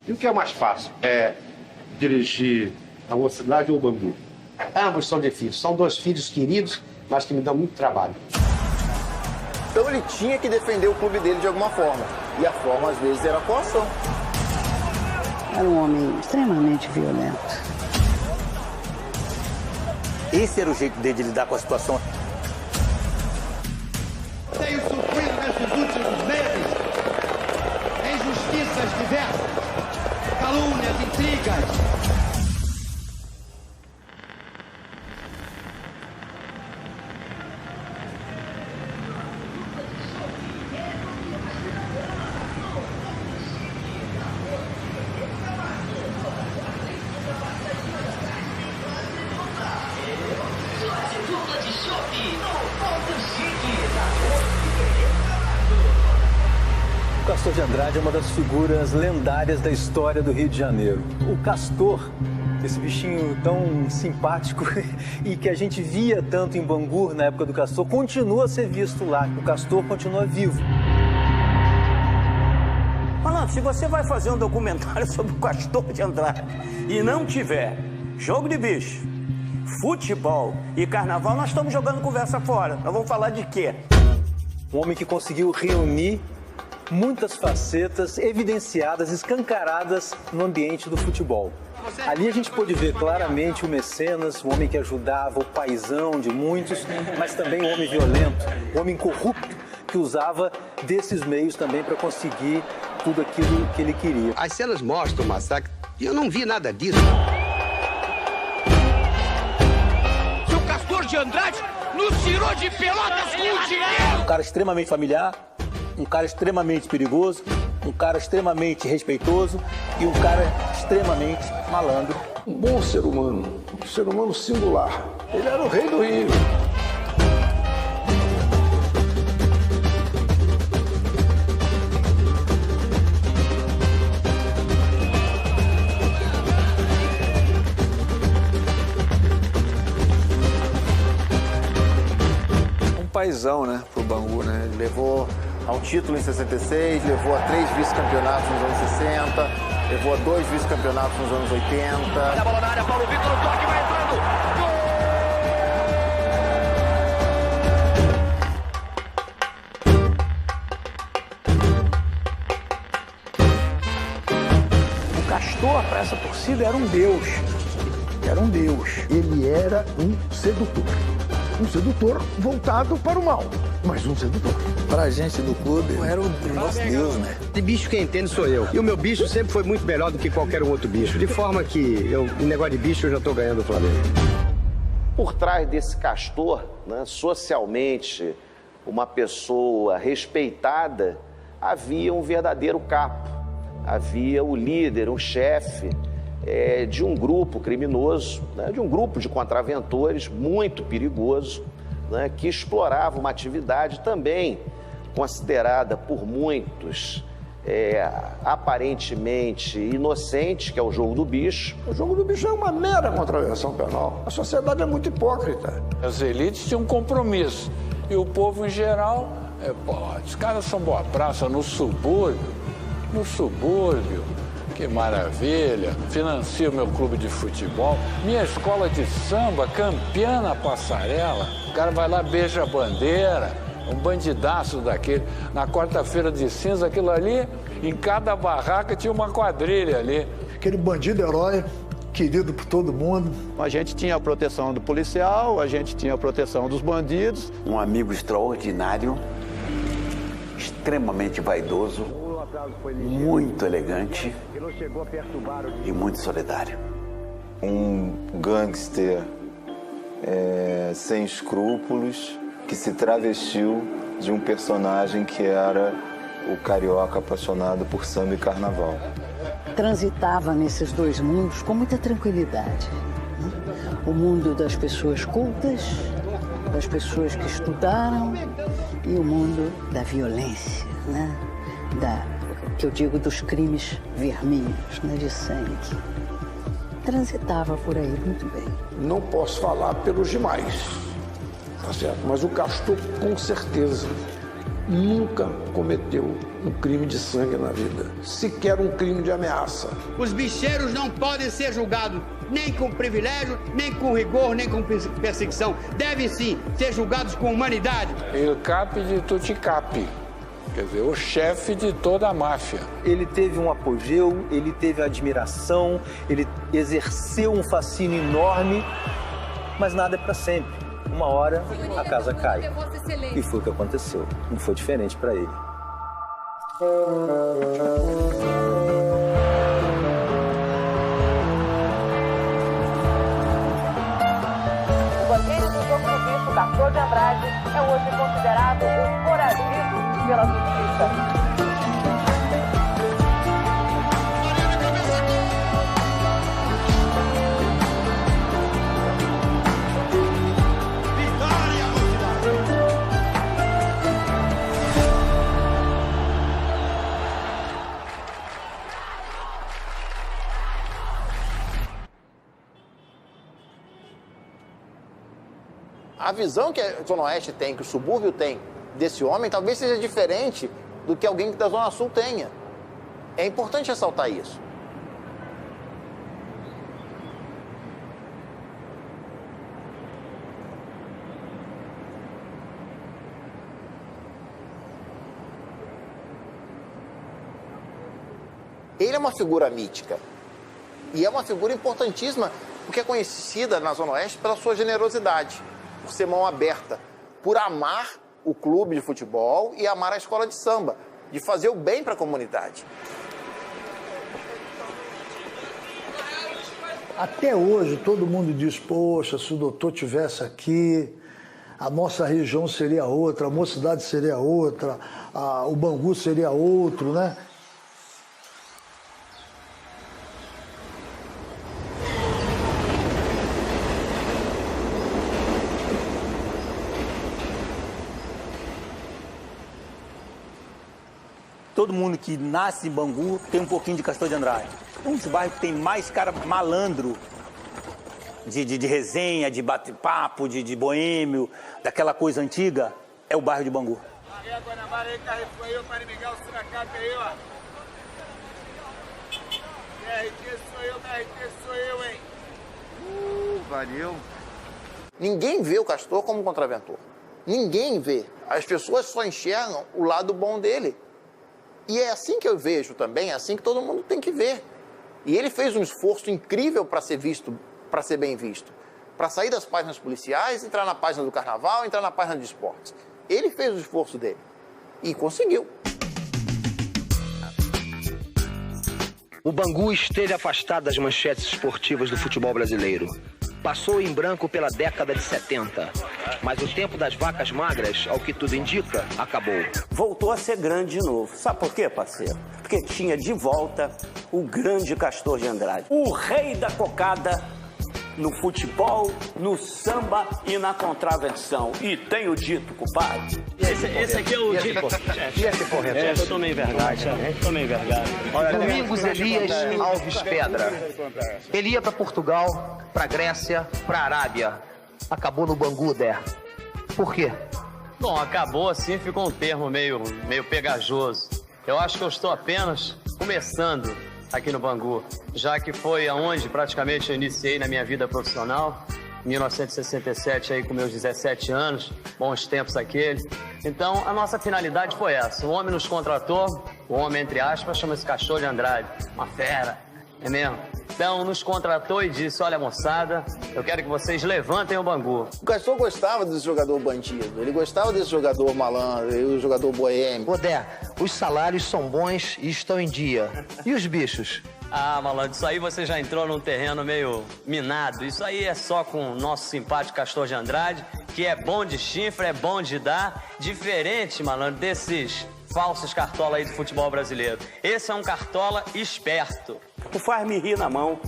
E o que é mais fácil? É dirigir a Mocidade ou o Bangu? Ambos são difíceis. São dois filhos queridos, mas que me dão muito trabalho. Então ele tinha que defender o clube dele de alguma forma. E a forma, às vezes, era a coação. Era um homem extremamente violento. Esse era o jeito dele de lidar com a situação. Tenho sofrido nesses últimos meses injustiças diversas, calúnias, intrigas. O Castor de Andrade é uma das figuras lendárias da história do Rio de Janeiro. O Castor, esse bichinho tão simpático e que a gente via tanto em Bangu na época do Castor, continua a ser visto lá. O Castor continua vivo. Malandro, se você vai fazer um documentário sobre o Castor de Andrade e não tiver jogo de bicho, futebol e carnaval, nós estamos jogando conversa fora. Nós vamos falar de quê? Um homem que conseguiu reunir muitas facetas evidenciadas, escancaradas no ambiente do futebol. Ali a gente pôde ver claramente o mecenas, o homem que ajudava, o paizão de muitos, mas também o homem violento, o homem corrupto, que usava desses meios também para conseguir tudo aquilo que ele queria. As cenas mostram o massacre e eu não vi nada disso. Seu Castor de Andrade nos tirou de Pelotas com o dinheiro! Um cara extremamente familiar, um cara extremamente perigoso, um cara extremamente respeitoso e um cara extremamente malandro. Um bom ser humano, um ser humano singular. Ele era o rei do Rio. Um paizão, né, pro Bangu, né? Ele levou a um título em 66, levou a 3 vice-campeonatos nos anos 60, levou a 2 vice-campeonatos nos anos 80. A bola na área, Paulo Vitor, o toque vai entrando! O Castor, para essa torcida, era um deus. Era um deus. Ele era um sedutor. Um sedutor voltado para o mal, mas um sedutor. Pra gente do clube, era o nosso Deus, né? De bicho quem entende sou eu. E o meu bicho sempre foi muito melhor do que qualquer outro bicho. De forma que, em negócio de bicho, eu já estou ganhando o Flamengo. Por trás desse Castor, né, socialmente, uma pessoa respeitada, havia um verdadeiro capo. Havia o líder, um chefe de um grupo criminoso, né, de um grupo de contraventores muito perigoso, né, que explorava uma atividade também considerada por muitos aparentemente inocente, que é o jogo do bicho. O jogo do bicho é uma mera contravenção penal. A sociedade é muito hipócrita. As elites tinham um compromisso e o povo em geral, os caras são boa praça no subúrbio, que maravilha, financio meu clube de futebol, minha escola de samba, campeã na passarela, o cara vai lá, beija a bandeira, um bandidaço daquele, na quarta-feira de cinza, aquilo ali, em cada barraca tinha uma quadrilha ali. Aquele bandido herói, querido por todo mundo. A gente tinha a proteção do policial, a gente tinha a proteção dos bandidos. Um amigo extraordinário, extremamente vaidoso, muito elegante e muito solidário. Um gangster sem escrúpulos que se travestiu de um personagem que era o carioca apaixonado por samba e carnaval. Transitava nesses dois mundos com muita tranquilidade. O mundo das pessoas cultas, das pessoas que estudaram e o mundo da violência, né? Que eu digo dos crimes vermelhos, né? De sangue. Transitava por aí muito bem. Não posso falar pelos demais, tá certo? Mas o Castor, com certeza, nunca cometeu um crime de sangue na vida, sequer um crime de ameaça. Os bicheiros não podem ser julgados nem com privilégio, nem com rigor, nem com perseguição. Devem sim ser julgados com humanidade. Il capi di tutti capi. Quer dizer, o chefe de toda a máfia. Ele teve um apogeu, ele teve admiração, ele exerceu um fascínio enorme, mas nada é para sempre. Uma hora a casa cai. E foi o que aconteceu. Não foi diferente para ele. O banquete do jogo do bicho, Castor de Andrade, é hoje considerado um foragido pela justiça. A visão que a Zona Oeste tem, que o subúrbio tem desse homem, talvez seja diferente do que alguém da Zona Sul tenha. É importante ressaltar isso. Ele é uma figura mítica. E é uma figura importantíssima, porque é conhecida na Zona Oeste pela sua generosidade, por ser mão aberta, por amar o clube de futebol e amar a escola de samba, de fazer o bem para a comunidade. Até hoje, todo mundo diz, poxa, se o doutor tivesse aqui, a nossa região seria outra, a Mocidade seria outra, o Bangu seria outro, né? Todo mundo que nasce em Bangu tem um pouquinho de Castor de Andrade. Um dos bairros que tem mais cara malandro de resenha, de bate-papo, de boêmio, daquela coisa antiga, é o bairro de Bangu. Valeu. Ninguém vê o Castor como contraventor. Ninguém vê. As pessoas só enxergam o lado bom dele. E é assim que eu vejo também, é assim que todo mundo tem que ver. E ele fez um esforço incrível para ser visto, para ser bem visto. Para sair das páginas policiais, entrar na página do Carnaval, entrar na página de esportes. Ele fez o esforço dele. E conseguiu. O Bangu esteve afastado das manchetes esportivas do futebol brasileiro. Passou em branco pela década de 70. Mas o tempo das vacas magras, ao que tudo indica, acabou. Voltou a ser grande de novo. Sabe por quê, parceiro? Porque tinha de volta o grande Castor de Andrade. O rei da cocada no futebol, no samba e na contravenção. E tenho dito, compadre. Esse aqui é o dito. Eu tomei verdade, tomei verdade. Domingos Elias Alves Pedra. Ele ia para Portugal, para Grécia, para Arábia. Acabou no Bangu, Dé. Por quê? Bom, acabou assim, ficou um termo meio pegajoso. Eu acho que eu estou apenas começando aqui no Bangu, já que foi aonde praticamente eu iniciei na minha vida profissional, em 1967, aí com meus 17 anos, bons tempos aquele. Então, a nossa finalidade foi essa. O homem nos contratou, o homem, entre aspas, chama-se Castor de Andrade, uma fera, é mesmo? Então, nos contratou e disse, olha, moçada, eu quero que vocês levantem o Bangu. O Castor gostava desse jogador bandido, ele gostava desse jogador malandro, o jogador boêmio. Odé, os salários são bons e estão em dia. E os bichos? Ah, malandro, isso aí você já entrou num terreno meio minado. Isso aí é só com o nosso simpático Castor de Andrade, que é bom de chifre, é bom de dar, diferente, malandro, desses falsos cartola aí do futebol brasileiro. Esse é um cartola esperto. O faz-me rir na mão.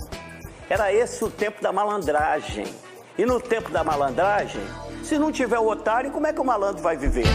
Era esse o tempo da malandragem. E no tempo da malandragem, se não tiver o otário, como é que o malandro vai viver?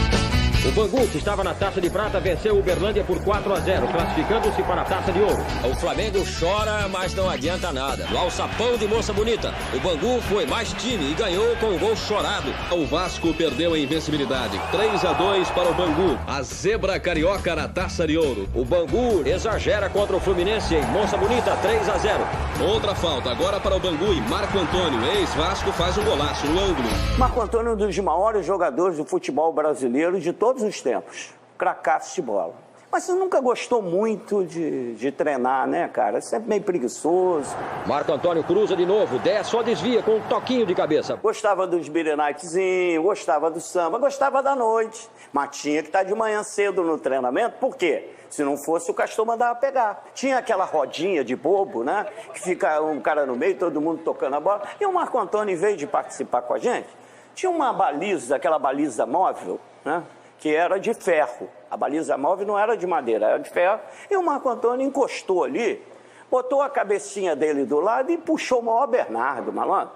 O Bangu, que estava na Taça de Prata, venceu o Uberlândia por 4-0, classificando-se para a Taça de Ouro. O Flamengo chora, mas não adianta nada. No alçapão de Moça Bonita, o Bangu foi mais time e ganhou com um gol chorado. O Vasco perdeu a invencibilidade. 3-2 para o Bangu. A zebra carioca na Taça de Ouro. O Bangu exagera contra o Fluminense em Moça Bonita, 3-0. Outra falta agora para o Bangu e Marco Antônio, ex-Vasco, faz um golaço no ângulo. Marco Antônio é um dos maiores jogadores do futebol brasileiro de todos os tempos. Cracaço de bola. Mas você nunca gostou muito de treinar, né, cara? Sempre meio preguiçoso. Marco Antônio cruza de novo, só desvia com um toquinho de cabeça. Gostava dos beat nightzinhos, gostava do samba, gostava da noite. Mas tinha que estar de manhã cedo no treinamento. Por quê? Se não fosse, o Castor mandava pegar. Tinha aquela rodinha de bobo, né? Que fica um cara no meio, todo mundo tocando a bola. E o Marco Antônio, em vez de participar com a gente, tinha uma baliza, aquela baliza móvel, né? Que era de ferro. A baliza móvel não era de madeira, era de ferro. E o Marco Antônio encostou ali, botou a cabecinha dele do lado e puxou o maior Bernardo, malandro.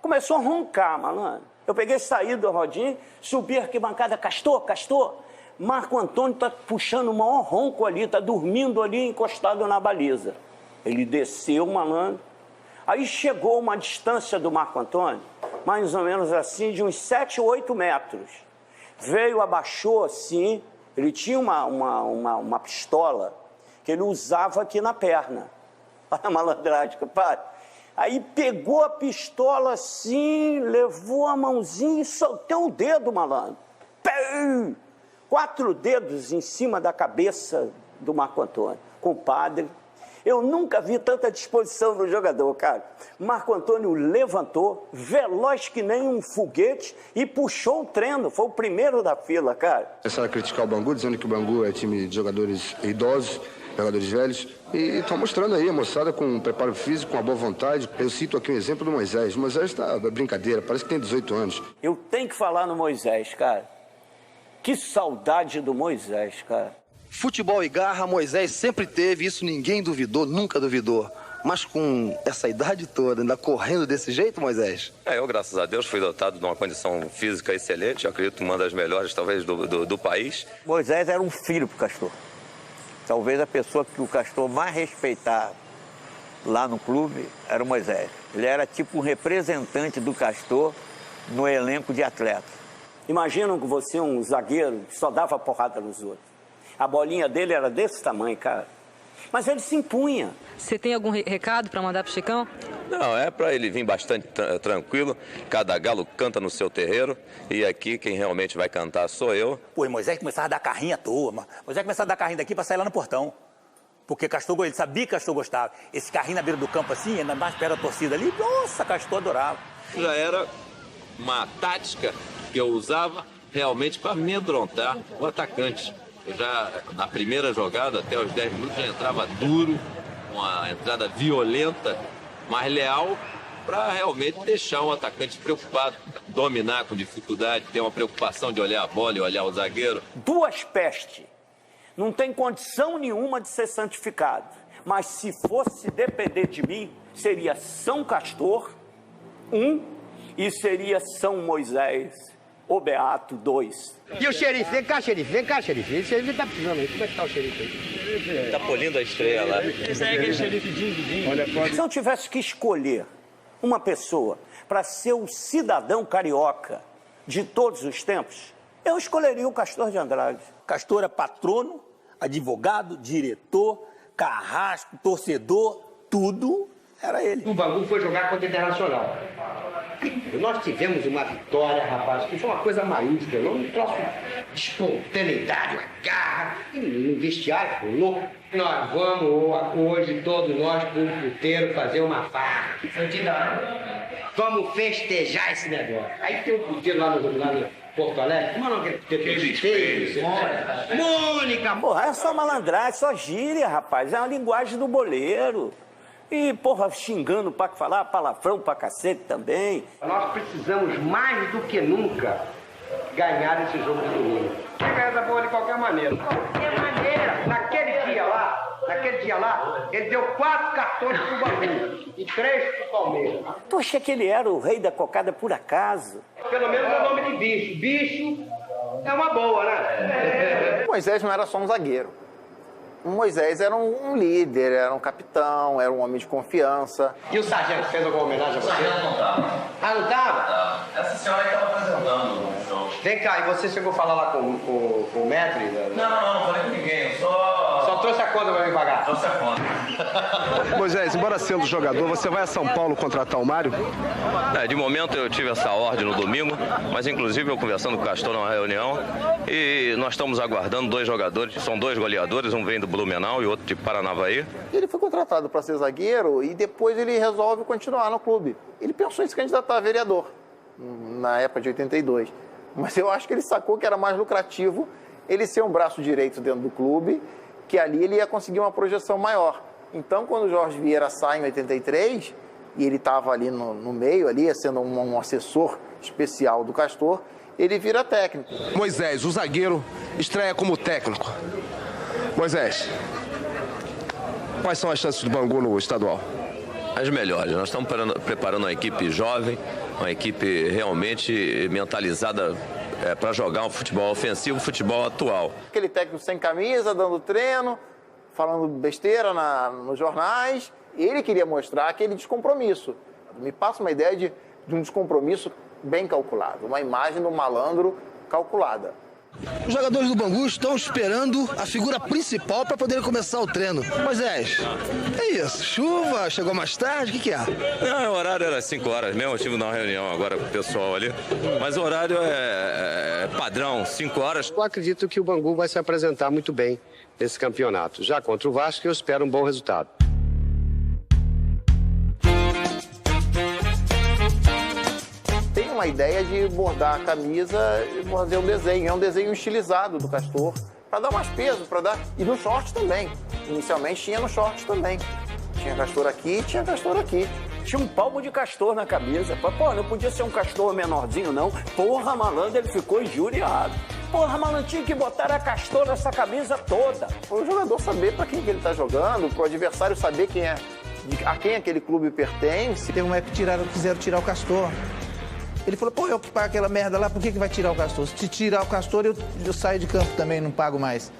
Começou a roncar, malandro. Eu peguei, saí da rodinha, subi a arquibancada, Castor. Marco Antônio tá puxando o maior ronco ali, tá dormindo ali encostado na baliza. Ele desceu, malandro. Aí chegou uma distância do Marco Antônio, mais ou menos assim, de uns 7 ou 8 metros. Veio, abaixou assim, ele tinha uma pistola que ele usava aqui na perna. Olha a malandragem, compadre. Aí pegou a pistola assim, levou a mãozinha e soltou o dedo, malandro. 4 dedos em cima da cabeça do Marco Antônio. Compadre, eu nunca vi tanta disposição no jogador, cara. Marco Antônio levantou, veloz que nem um foguete, e puxou o treino. Foi o primeiro da fila, cara. Começaram a criticar o Bangu, dizendo que o Bangu é time de jogadores idosos, jogadores velhos. E estão mostrando aí a moçada com um preparo físico, com uma boa vontade. Eu cito aqui um exemplo do Moisés. O Moisés tá brincadeira, parece que tem 18 anos. Eu tenho que falar no Moisés, cara. Que saudade do Moisés, cara. Futebol e garra, Moisés sempre teve, isso ninguém duvidou, nunca duvidou. Mas com essa idade toda, ainda correndo desse jeito, Moisés? Eu, graças a Deus, fui dotado de uma condição física excelente, eu acredito uma das melhores, talvez, do país. Moisés era um filho pro Castor. Talvez a pessoa que o Castor mais respeitava lá no clube era o Moisés. Ele era tipo um representante do Castor no elenco de atletas. Imaginam que você é um zagueiro que só dava porrada nos outros. A bolinha dele era desse tamanho, cara. Mas ele se impunha. Você tem algum recado para mandar pro Chicão? Não, é para ele vir bastante tranquilo. Cada galo canta no seu terreiro. E aqui quem realmente vai cantar sou eu. Pô, e Moisés começava a dar carrinha à toa, mano. Moisés começava a dar carrinho daqui para sair lá no portão. Porque Castor, ele sabia que Castor gostava. Esse carrinho na beira do campo assim, ainda mais perto da torcida ali. Nossa, Castor adorava. Já era uma tática que eu usava realmente para amedrontar o atacante. Eu já, na primeira jogada, até os 10 minutos, já entrava duro, uma entrada violenta, mas leal, para realmente deixar o atacante preocupado, dominar com dificuldade, ter uma preocupação de olhar a bola e olhar o zagueiro. 2 pestes. Não tem condição nenhuma de ser santificado. Mas se fosse depender de mim, seria São Castor, 1, e seria São Moisés, o Beato, 2. E o xerife? Vem cá, xerife. O xerife tá precisando aí. Como é que tá o xerife aí? Tá polindo a estreia lá. Esse aí é aquele xerife Ding. Se eu tivesse que escolher uma pessoa para ser o cidadão carioca de todos os tempos, eu escolheria o Castor de Andrade. Castor é patrono, advogado, diretor, carrasco, torcedor, tudo era ele. O Bangu foi jogar contra o Internacional. Nós tivemos uma vitória, rapaz, que foi uma coisa maiúscula, um troço de espontaneidade, uma garra, um vestiário foi louco. Nós vamos hoje, todos nós, para um puteiro, fazer uma farra. Vamos festejar esse negócio. Aí tem um puteiro lá no Porto Alegre, como é o nome daquele puteiro? Mônica! Porra, é só malandragem, só gíria, rapaz, é uma linguagem do boleiro. E, porra, xingando pra falar, palavrão pra cacete também. Nós precisamos mais do que nunca ganhar esse jogo de domingo. Quer ganhar essa porra de qualquer maneira. Qualquer maneira. Naquele dia lá, ele deu 4 cartões pro Bangu e 3 pro Palmeiras. Tu acha que ele era o rei da cocada por acaso? Pelo menos é o nome de bicho. Bicho É uma boa, né? Moisés não era só um zagueiro. O Moisés era um líder, era um capitão, era um homem de confiança. E o sargento fez alguma homenagem a você? O sargento não estava. Ah, não estava? Não. Essa senhora que estava apresentando o show. Vem cá, e você chegou a falar lá com o Metri? Não falei com ninguém. Só trouxe a conta para me pagar? Trouxe a conta. Moisés, embora sendo jogador, você vai a São Paulo contratar o Mário? De momento eu tive essa ordem no domingo, mas inclusive eu conversando com o Castor numa reunião e nós estamos aguardando 2 jogadores, são 2 goleadores, um vem do Blumenau e outro de Paranavaí. Ele foi contratado para ser zagueiro e depois ele resolve continuar no clube. Ele pensou em se candidatar a vereador, na época de 82. Mas eu acho que ele sacou que era mais lucrativo ele ser um braço direito dentro do clube, que ali ele ia conseguir uma projeção maior. Então, quando o Jorge Vieira sai em 83, e ele estava ali no meio, ali, sendo um assessor especial do Castor, ele vira técnico. Moisés, o zagueiro, estreia como técnico. Moisés, quais são as chances do Bangu no estadual? As melhores. Nós estamos preparando uma equipe jovem, uma equipe realmente mentalizada para jogar um futebol ofensivo, um futebol atual. Aquele técnico sem camisa, dando treino, falando besteira nos jornais. Ele queria mostrar aquele descompromisso. Me passa uma ideia de um descompromisso bem calculado, uma imagem do malandro calculada. Os jogadores do Bangu estão esperando a figura principal para poder começar o treino. Moisés, é isso? Chuva? Chegou mais tarde? O que é? Não, o horário era 5 horas mesmo. Eu estive numa reunião agora com o pessoal ali. Mas o horário é padrão, 5 horas. Eu acredito que o Bangu vai se apresentar muito bem nesse campeonato. Já contra o Vasco, eu espero um bom resultado. Tem uma ideia de bordar a camisa e fazer um desenho. É um desenho estilizado do Castor, para dar mais peso, para dar... E no short também. Inicialmente tinha no short também. Tinha Castor aqui, tinha Castor aqui. Tinha um palmo de Castor na camisa. Pô, não podia ser um Castor menorzinho, não. Porra, malandro, ele ficou injuriado. Porra, malandro, tinha que botar a Castor nessa camisa toda. Para o jogador saber para quem que ele está jogando, para o adversário saber a quem aquele clube pertence. Teve uma época que quiseram tirar o Castor. Ele falou, pô, eu que pago aquela merda lá, por que vai tirar o Castor? Se tirar o Castor, eu saio de campo também, não pago mais.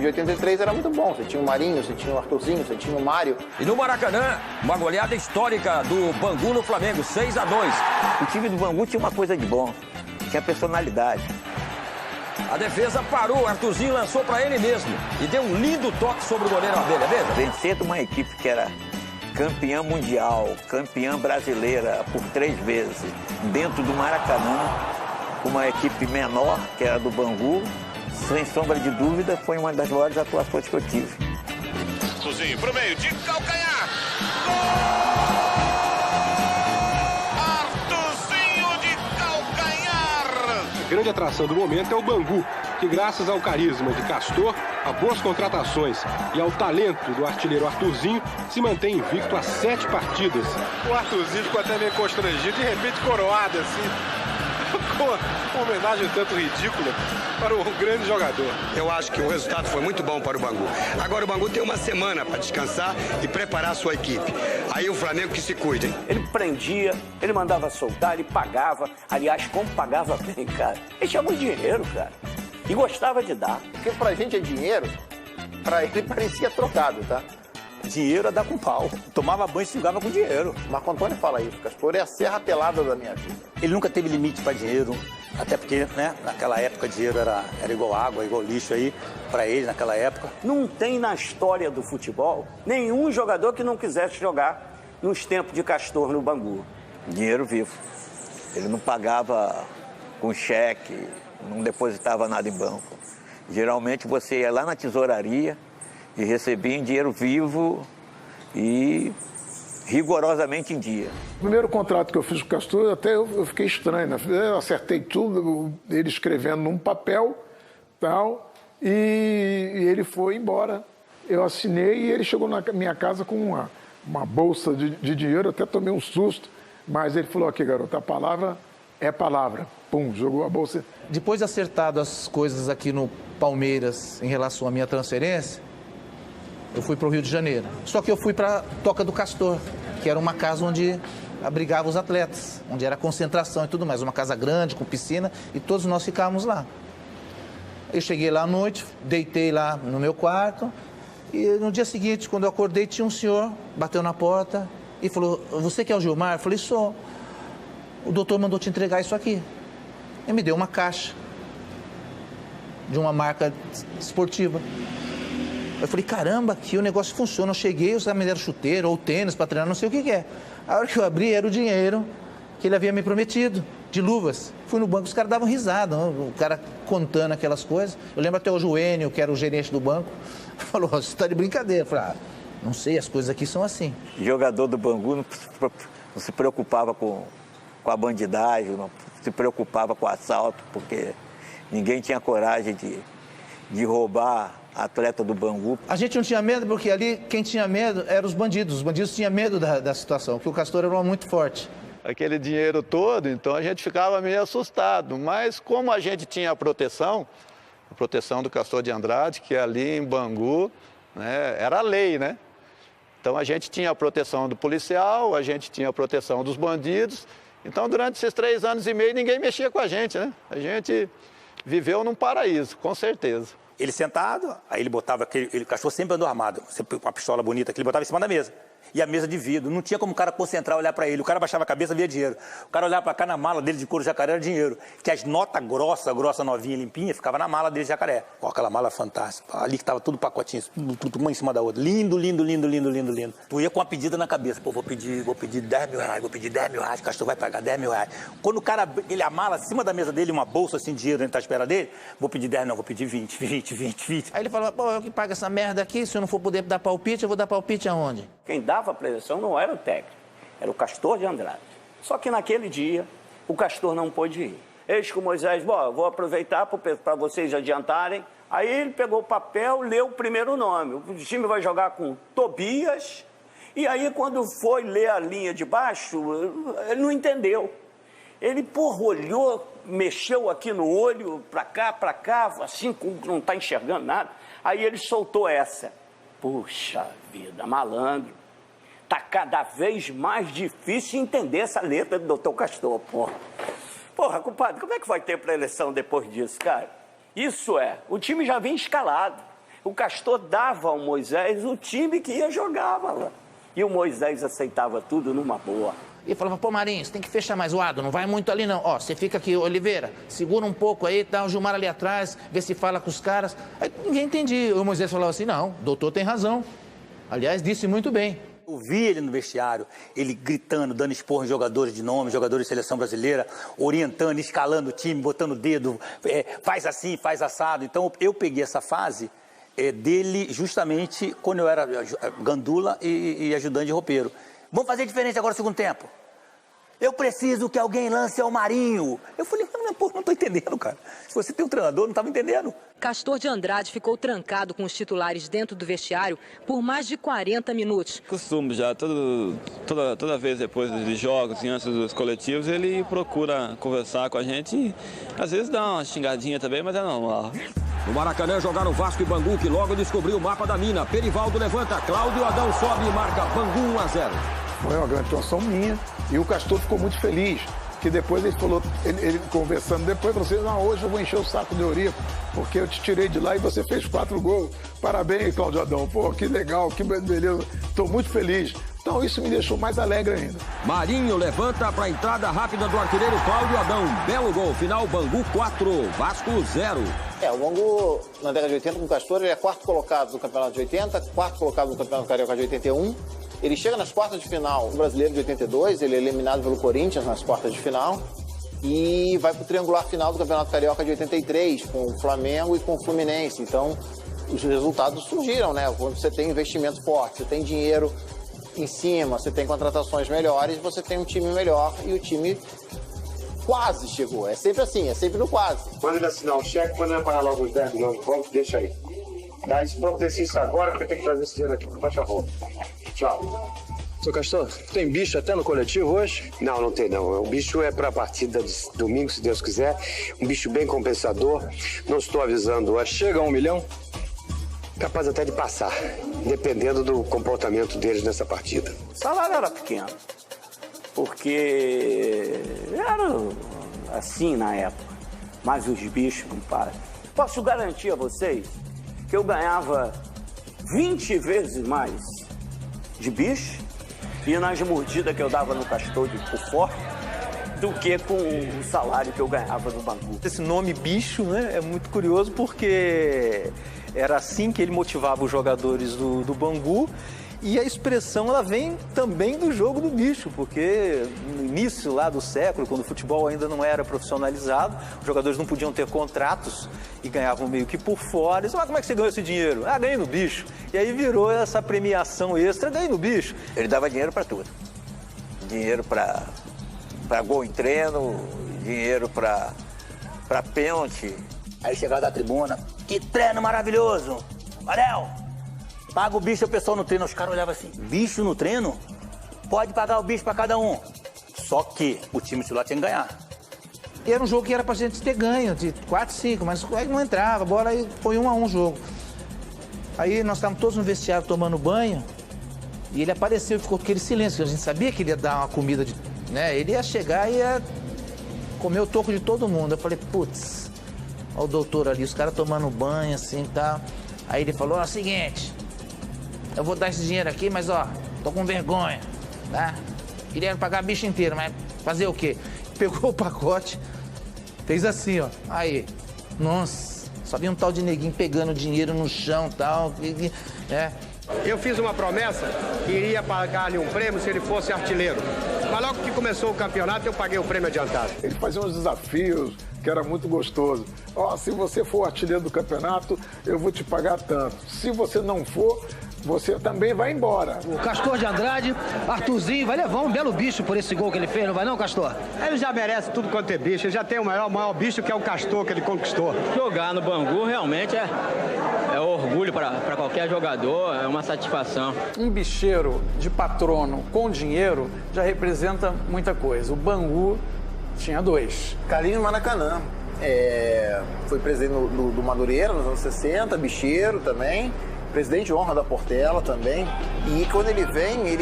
De 83 era muito bom. Você tinha o Marinho, você tinha o Arthurzinho, você tinha o Mário. E no Maracanã, uma goleada histórica do Bangu no Flamengo, 6-2. O time do Bangu tinha uma coisa de bom, tinha personalidade. A defesa parou, o Arthurzinho lançou para ele mesmo e deu um lindo toque sobre o goleiro Abelha, veja. Vencer de uma equipe que era campeã mundial, campeã brasileira por 3 vezes, dentro do Maracanã, uma equipe menor, que era do Bangu, sem sombra de dúvida, foi uma das maiores atuações que eu tive. Arthurzinho pro meio, de calcanhar. Gol! Arthurzinho de calcanhar! A grande atração do momento é o Bangu, que graças ao carisma de Castor, a boas contratações e ao talento do artilheiro Arthurzinho, se mantém invicto a 7 partidas. O Arthurzinho ficou até meio constrangido, de repente coroado assim. Com uma homenagem tanto ridícula para um grande jogador. Eu acho que o resultado foi muito bom para o Bangu. Agora o Bangu tem uma semana para descansar e preparar a sua equipe. Aí o Flamengo que se cuide, hein? Ele prendia, ele mandava soltar, ele pagava. Aliás, como pagava bem, cara. Ele tinha muito dinheiro, cara. E gostava de dar. Porque pra gente é dinheiro, pra ele parecia trocado, tá? Dinheiro é dar com pau. Tomava banho e sugava com dinheiro. Marco Antônio fala isso, Castor é a serra pelada da minha vida. Ele nunca teve limite para dinheiro, até porque, né, naquela época dinheiro era igual água, igual lixo aí, para ele naquela época. Não tem na história do futebol nenhum jogador que não quisesse jogar nos tempos de Castor no Bangu. Dinheiro vivo. Ele não pagava com cheque, não depositava nada em banco. Geralmente você ia lá na tesouraria e recebia em dinheiro vivo e rigorosamente em dia. O primeiro contrato que eu fiz com o Castor, até eu fiquei estranho, né? Eu acertei tudo, ele escrevendo num papel, tal, e ele foi embora. Eu assinei e ele chegou na minha casa com uma bolsa de dinheiro, eu até tomei um susto, mas ele falou, aqui garoto, a palavra é palavra. Pum, jogou a bolsa. Depois de acertado as coisas aqui no Palmeiras em relação à minha transferência, eu fui para o Rio de Janeiro. Só que eu fui para a Toca do Castor, que era uma casa onde abrigava os atletas, onde era concentração e tudo mais. Uma casa grande, com piscina, e todos nós ficávamos lá. Eu cheguei lá à noite, deitei lá no meu quarto, e no dia seguinte, quando eu acordei, tinha um senhor, bateu na porta e falou, você que é o Gilmar? Eu falei, sou. O doutor mandou te entregar isso aqui. E me deu uma caixa de uma marca esportiva. Eu falei, caramba, aqui o negócio funciona. Eu cheguei, os caras me deram chuteiro ou tênis para treinar, não sei o que é. A hora que eu abri, era o dinheiro que ele havia me prometido, de luvas. Fui no banco, os caras davam risada, o cara contando aquelas coisas. Eu lembro até hoje o Enio, que era o gerente do banco, falou, você está de brincadeira. Eu falei, não sei, as coisas aqui são assim. O jogador do Bangu não se preocupava com a bandidagem, não se preocupava com o assalto, porque ninguém tinha coragem de roubar atleta do Bangu. A gente não tinha medo porque ali quem tinha medo eram os bandidos. Os bandidos tinham medo da situação, porque o Castor era um homem muito forte. Aquele dinheiro todo, então a gente ficava meio assustado. Mas como a gente tinha a proteção do Castor de Andrade, que ali em Bangu, né, era a lei, né? Então a gente tinha a proteção do policial, a gente tinha a proteção dos bandidos. Então durante esses 3 anos e meio ninguém mexia com a gente, né? A gente viveu num paraíso, com certeza. Ele sentado, aí ele botava o cachorro sempre andou armado, sempre com uma pistola bonita que ele botava em cima da mesa. E a mesa de vidro, não tinha como o cara concentrar, olhar para ele. O cara baixava a cabeça, via dinheiro. O cara olhava para cá, na mala dele de couro jacaré era dinheiro. Que as notas grossa, novinha, limpinha, ficava na mala dele de jacaré. Com aquela mala fantástica. Ali que tava tudo pacotinho, tudo uma em cima da outra. Lindo, lindo, lindo, lindo, lindo, lindo. Tu ia com uma pedida na cabeça. Pô, vou pedir 10 mil reais, vou pedir 10 mil reais, o Castor vai pagar 10 mil reais. Quando o cara, ele a mala, em cima da mesa dele, uma bolsa assim, dinheiro dentro da espera dele, vou pedir 10, não, vou pedir 20. Aí ele falava, pô, eu que pago essa merda aqui, se eu não for poder dar palpite, eu vou dar palpite aonde? Quem dava a preleção não era o técnico, era o Castor de Andrade. Só que naquele dia, o Castor não pôde ir. Eis que o Moisés, vou aproveitar para vocês adiantarem. Aí ele pegou o papel, leu o primeiro nome. O time vai jogar com Tobias. E aí, quando foi ler a linha de baixo, ele não entendeu. Ele, olhou, mexeu aqui no olho, para cá, assim, não está enxergando nada. Aí ele soltou essa. Puxa vida, malandro. Tá cada vez mais difícil entender essa letra do Dr. Castor, porra. Porra, compadre, como é que vai ter pré-eleição depois disso, cara? Isso o time já vinha escalado. O Castor dava ao Moisés o time que ia jogava lá. E o Moisés aceitava tudo numa boa. E falava, pô, Marinho, você tem que fechar mais o Ado, não vai muito ali não. Ó, você fica aqui, Oliveira, segura um pouco aí, dá o Gilmar ali atrás, vê se fala com os caras. Aí ninguém entendia. O Moisés falava assim, não, o doutor tem razão. Aliás, disse muito bem. Eu vi ele no vestiário, ele gritando, dando esporro em jogadores de nome, jogadores de seleção brasileira, orientando, escalando o time, botando o dedo, faz assim, faz assado. Então eu peguei essa fase dele justamente quando eu era gandula e ajudante de roupeiro. Vamos fazer diferente agora no segundo tempo. Eu preciso que alguém lance ao Marinho. Eu falei, não estou entendendo, cara. Se você tem um treinador, não estava entendendo. Castor de Andrade ficou trancado com os titulares dentro do vestiário por mais de 40 minutos. Costume já, toda vez depois dos jogos e antes dos coletivos, ele procura conversar com a gente e às vezes dá uma xingadinha também, mas é normal. No Maracanã jogaram Vasco e Bangu, que logo descobriu o mapa da mina. Perivaldo levanta, Cláudio Adão sobe e marca Bangu 1-0. Foi uma grande atuação minha e o Castor ficou muito feliz. que depois ele falou, ele conversando depois, falou assim, não, hoje eu vou encher o saco de Eurico, porque eu te tirei de lá e você fez 4 gols. Parabéns, Cláudio Adão. Pô, que legal, que beleza. Estou muito feliz. Então isso me deixou mais alegre ainda. Marinho levanta para a entrada rápida do artilheiro Cláudio Adão. Belo gol, final Bangu 4, Vasco 0. O Bangu, na década de 80, com o Castor, ele é 4º colocado no Campeonato de 80, 4º colocado no Campeonato Carioca de 81. Ele chega nas quartas de final do Brasileiro de 82, ele é eliminado pelo Corinthians nas quartas de final. E vai para o triangular final do Campeonato Carioca de 83, com o Flamengo e com o Fluminense. Então, os resultados surgiram, né? Quando você tem investimento forte, você tem dinheiro em cima, você tem contratações melhores, você tem um time melhor e o time quase chegou. É sempre assim, é sempre no quase. Quando ele assinar o cheque, quando ele pagar logo os 10 milhões de pontos, deixa aí. Dá isso providencia isso agora, porque eu tenho que trazer esse dinheiro aqui. Baixa a roupa. Tchau. Seu Castor, tem bicho até no coletivo hoje? Não, não tem não. O bicho é para a partida de domingo, se Deus quiser. Um bicho bem compensador. Não estou avisando hoje. Chega a 1 milhão? Capaz até de passar, dependendo do comportamento deles nessa partida. O salário era pequeno, porque era assim na época. Mas os bichos, compadre. Posso garantir a vocês que eu ganhava 20 vezes mais de bicho e nas mordidas que eu dava no Castor por fora do que com o salário que eu ganhava no Bangu. Esse nome bicho, né, é muito curioso porque era assim que ele motivava os jogadores do Bangu. E a expressão, ela vem também do jogo do bicho, porque no início lá do século, quando o futebol ainda não era profissionalizado, os jogadores não podiam ter contratos e ganhavam meio que por fora. Eles falavam, como é que você ganhou esse dinheiro? Ah, ganhei no bicho. E aí virou essa premiação extra, ganhei no bicho. Ele dava dinheiro para tudo. Dinheiro para gol em treino, dinheiro para pênalti. Aí chegava da tribuna, que treino maravilhoso! Valeu! Paga o bicho, o pessoal no treino. Os caras olhavam assim, bicho no treino? Pode pagar o bicho pra cada um. Só que o time titular tinha que ganhar. E era um jogo que era pra gente ter ganho, de 4, 5, mas não entrava, a bola aí foi 1-1 o jogo. Aí nós estávamos todos no vestiário tomando banho, e ele apareceu e ficou aquele silêncio, a gente sabia que ele ia dar uma comida, né? Ele ia chegar e ia comer o toco de todo mundo. Eu falei, putz, olha o doutor ali, os caras tomando banho assim e tal. Aí ele falou, ó, seguinte, eu vou dar esse dinheiro aqui, mas ó, tô com vergonha, tá? Queria pagar bicho inteiro, mas fazer o quê? Pegou o pacote, fez assim, ó. Aí, nossa, só vi um tal de neguinho pegando dinheiro no chão e tal, né? Eu fiz uma promessa que iria pagar-lhe um prêmio se ele fosse artilheiro. Mas logo que começou o campeonato, eu paguei o prêmio adiantado. Ele fazia uns desafios que era muito gostoso. Ó, se você for artilheiro do campeonato, eu vou te pagar tanto. Se você não for, você também vai embora. O Castor de Andrade, Arthurzinho, vai levar um belo bicho por esse gol que ele fez, não vai não, Castor? Ele já merece tudo quanto é bicho. Ele já tem o maior bicho, que é o Castor, que ele conquistou. Jogar no Bangu realmente é orgulho para qualquer jogador, é uma satisfação. Um bicheiro de patrono com dinheiro já representa muita coisa. O Bangu tinha 2. Carlinhos Maracanã. Foi presidente do Madureira nos anos 60, bicheiro também. Presidente de honra da Portela também. E quando ele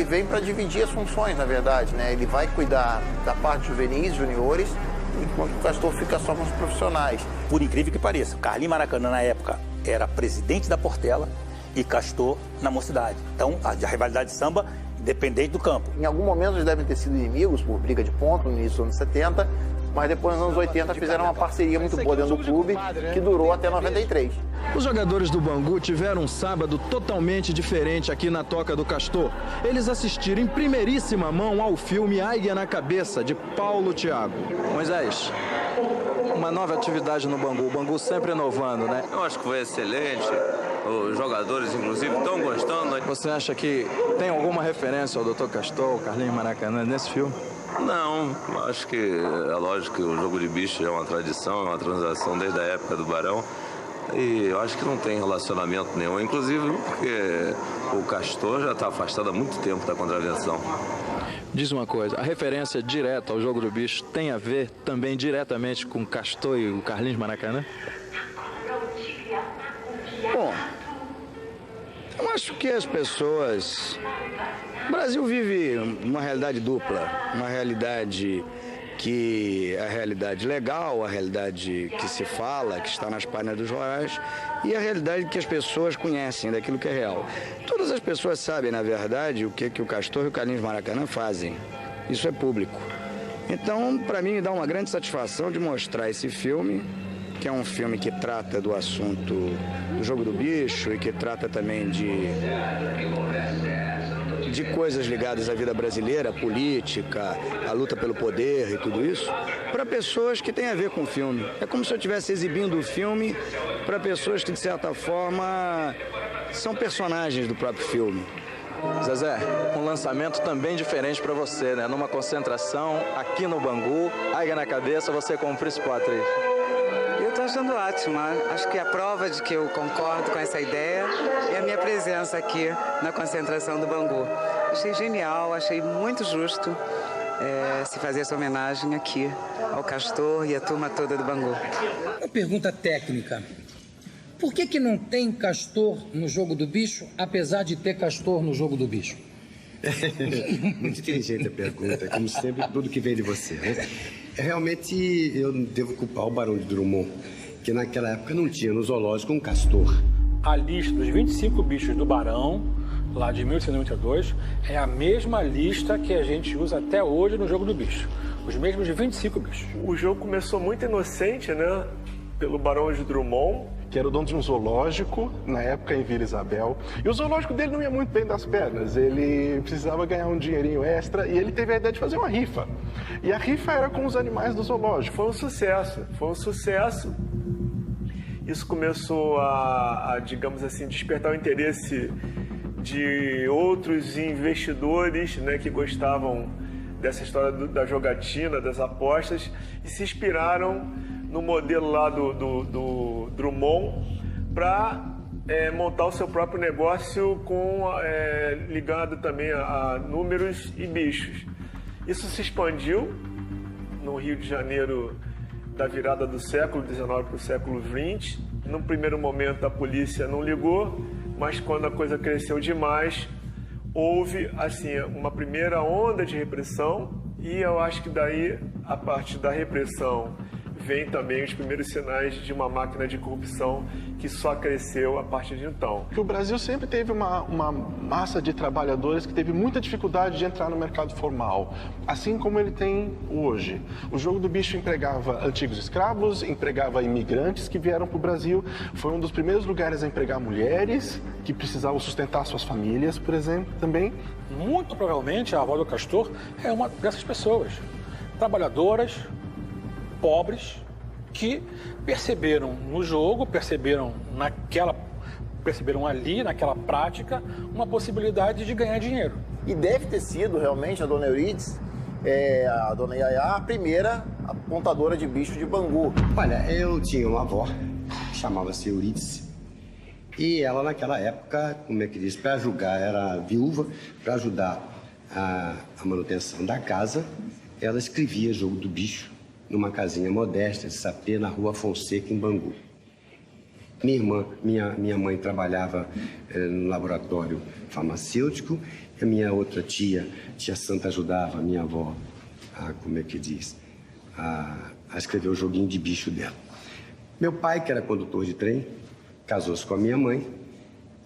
vem para dividir as funções, na verdade, né? Ele vai cuidar da parte juvenis, juniores, enquanto o Castor fica só com os profissionais. Por incrível que pareça, Carlinhos Maracanã, na época, era presidente da Portela e Castor na Mocidade. Então, a rivalidade de samba, independente do campo. Em algum momento eles devem ter sido inimigos por briga de ponto no início dos anos 70, mas depois nos anos 80 fizeram uma parceria muito boa dentro do clube, que durou até 93. Os jogadores do Bangu tiveram um sábado totalmente diferente aqui na Toca do Castor. Eles assistiram em primeiríssima mão ao filme Águia na Cabeça, de Paulo Thiago. Moisés, uma nova atividade no Bangu, o Bangu sempre inovando, né? Eu acho que foi excelente, os jogadores, inclusive, estão gostando. Você acha que tem alguma referência ao Dr. Castor, ao Carlinhos Maracanã, nesse filme? Não, acho que é lógico que o jogo de bicho é uma tradição, é uma transação desde a época do Barão. E eu acho que não tem relacionamento nenhum, inclusive porque o Castor já está afastado há muito tempo da contravenção. Diz uma coisa, a referência direta ao jogo do bicho tem a ver também diretamente com o Castor e o Carlinhos Maracanã? Bom, eu acho que as pessoas... O Brasil vive uma realidade dupla, uma realidade que a realidade legal, a realidade que se fala, que está nas páginas dos jornais, e a realidade que as pessoas conhecem, daquilo que é real. Todas as pessoas sabem, na verdade, o que o Castor e o Carlinhos Maracanã fazem. Isso é público. Então, para mim, me dá uma grande satisfação de mostrar esse filme, que é um filme que trata do assunto do jogo do bicho e que trata também de coisas ligadas à vida brasileira, política, a luta pelo poder e tudo isso, para pessoas que têm a ver com o filme. É como se eu estivesse exibindo o filme para pessoas que, de certa forma, são personagens do próprio filme. Zezé, um lançamento também diferente para você, né? Numa concentração aqui no Bangu, Águia na Cabeça, você como principal atriz. Eu estou achando ótimo. Acho que a prova de que eu concordo com essa ideia é a minha presença aqui na concentração do Bangu. Achei genial, achei muito justo se fazer essa homenagem aqui ao Castor e à turma toda do Bangu. Uma pergunta técnica. Por que não tem Castor no Jogo do Bicho, apesar de ter Castor no Jogo do Bicho? Muito inteligente a pergunta, como sempre, tudo que vem de você, né? Realmente, eu devo culpar o Barão de Drummond, que naquela época não tinha no zoológico um castor. A lista dos 25 bichos do Barão, lá de 1892, é a mesma lista que a gente usa até hoje no Jogo do Bicho. Os mesmos 25 bichos. O jogo começou muito inocente, né? Pelo Barão de Drummond, que era o dono de um zoológico, na época em Vila Isabel. E o zoológico dele não ia muito bem das pernas, ele precisava ganhar um dinheirinho extra e ele teve a ideia de fazer uma rifa. E a rifa era com os animais do zoológico. Foi um sucesso. Isso começou a digamos assim, despertar o interesse de outros investidores, né, que gostavam dessa história da jogatina, das apostas, e se inspiraram no modelo lá do Drummond para montar o seu próprio negócio ligado também a números e bichos. Isso se expandiu no Rio de Janeiro da virada do século XIX para o século XX. Num primeiro momento a polícia não ligou, mas quando a coisa cresceu demais, houve assim uma primeira onda de repressão, e eu acho que daí, a partir da repressão, vem também os primeiros sinais de uma máquina de corrupção que só cresceu a partir de então. O Brasil sempre teve uma massa de trabalhadores que teve muita dificuldade de entrar no mercado formal, assim como ele tem hoje. O Jogo do Bicho empregava antigos escravos, empregava imigrantes que vieram para o Brasil. Foi um dos primeiros lugares a empregar mulheres que precisavam sustentar suas famílias, por exemplo, também. Muito provavelmente a avó do Castor é uma dessas pessoas, trabalhadoras, pobres, que perceberam no jogo, perceberam ali, naquela prática, uma possibilidade de ganhar dinheiro. E deve ter sido realmente a dona Euridice, a dona Yaya, a primeira apontadora de bicho de Bangu. Olha, eu tinha uma avó, que chamava-se Euridice, e ela naquela época, como é que diz, para julgar, era viúva, para ajudar a manutenção da casa, ela escrevia Jogo do Bicho numa casinha modesta de sapê na Rua Fonseca, em Bangu. Minha mãe trabalhava no laboratório farmacêutico, e a minha outra tia Santa, ajudava a minha avó a escrever o joguinho de bicho dela. Meu pai, que era condutor de trem, casou-se com a minha mãe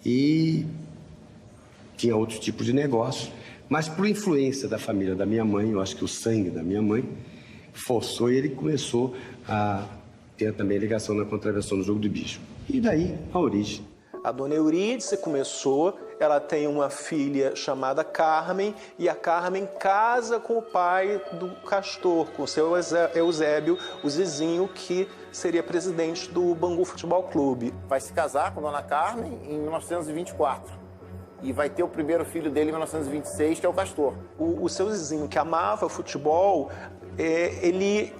e tinha outros tipos de negócio, mas por influência da família da minha mãe, eu acho que o sangue da minha mãe forçou, e ele começou a ter também ligação na contravenção do Jogo do Bicho. E daí a origem. A dona Eurídice começou, ela tem uma filha chamada Carmen, e a Carmen casa com o pai do Castor, com o seu Eusébio, o Zizinho, que seria presidente do Bangu Futebol Clube. Vai se casar com a dona Carmen em 1924. E vai ter o primeiro filho dele em 1926, que é o Castor. O seu Zizinho, que amava futebol, ele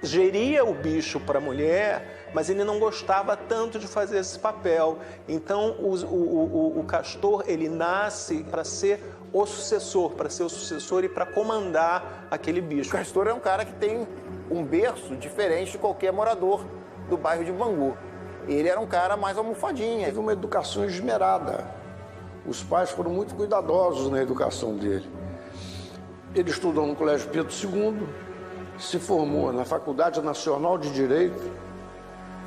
geria o bicho para a mulher, mas ele não gostava tanto de fazer esse papel. Então, o Castor, ele nasce para ser o sucessor e para comandar aquele bicho. O Castor é um cara que tem um berço diferente de qualquer morador do bairro de Bangu. Ele era um cara mais almofadinha. Teve uma educação esmerada. Os pais foram muito cuidadosos na educação dele. Ele estudou no Colégio Pedro II, se formou na Faculdade Nacional de Direito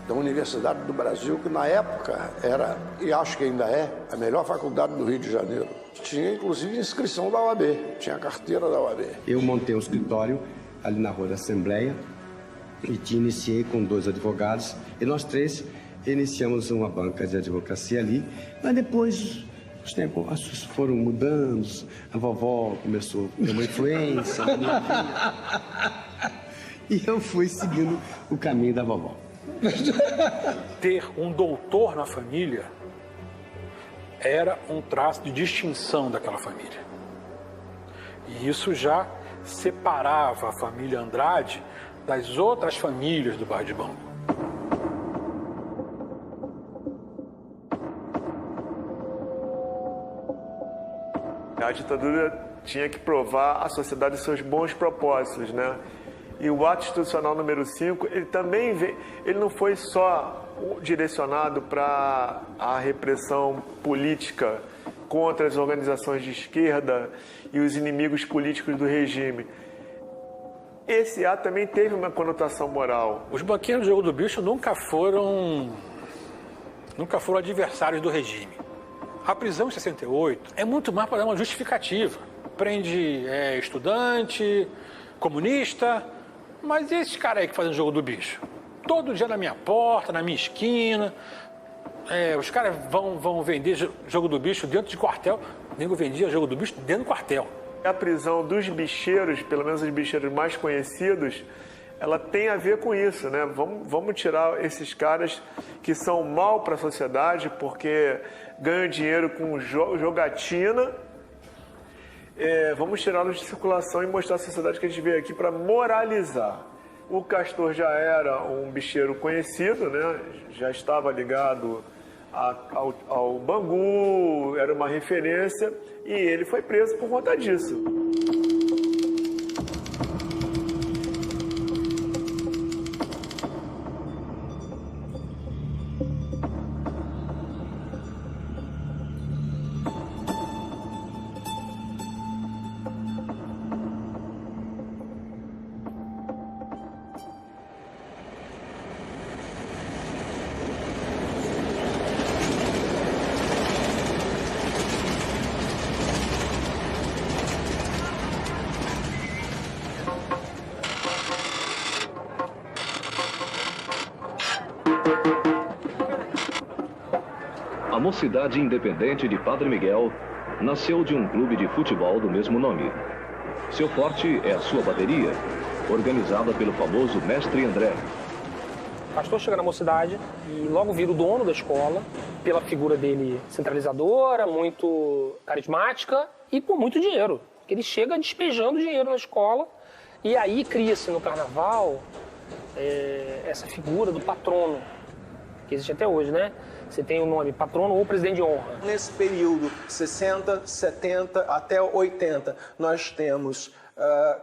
da Universidade do Brasil, que na época era, e acho que ainda é, a melhor faculdade do Rio de Janeiro. Tinha inclusive inscrição da OAB, tinha a carteira da OAB. Eu montei um escritório ali na Rua da Assembleia e iniciei com 2 advogados e nós 3 iniciamos uma banca de advocacia ali, mas depois os tempos foram mudando, a vovó começou a ter uma influência na minha vida, e eu fui seguindo o caminho da vovó. Ter um doutor na família era um traço de distinção daquela família. E isso já separava a família Andrade das outras famílias do bairro de Bangu. A ditadura tinha que provar à sociedade seus bons propósitos, né? E o ato institucional número 5, ele não foi só direcionado para a repressão política contra as organizações de esquerda e os inimigos políticos do regime. Esse ato também teve uma conotação moral. Os banqueiros do Jogo do Bicho nunca foram adversários do regime. A prisão em 68 é muito mais para dar uma justificativa. Prende estudante, comunista, mas esses caras aí que fazem o Jogo do Bicho, todo dia na minha porta, na minha esquina, os caras vão vender Jogo do Bicho dentro de quartel. O nego vendia Jogo do Bicho dentro do quartel. A prisão dos bicheiros, pelo menos os bicheiros mais conhecidos, ela tem a ver com isso, né? Vamos tirar esses caras que são mal para a sociedade porque ganham dinheiro com jogatina. Vamos tirá-los de circulação e mostrar à sociedade que a gente veio aqui para moralizar. O Castor já era um bicheiro conhecido, né? Já estava ligado ao Bangu, era uma referência, e ele foi preso por conta disso. A Mocidade Independente de Padre Miguel nasceu de um clube de futebol do mesmo nome. Seu forte é a sua bateria, organizada pelo famoso Mestre André. Castor chega na Mocidade e logo vira o dono da escola, pela figura dele centralizadora, muito carismática e por muito dinheiro. Ele chega despejando dinheiro na escola e aí cria-se no carnaval essa figura do patrono, que existe até hoje, né? Você tem o nome patrono ou presidente de honra. Nesse período, 60, 70 até 80, nós temos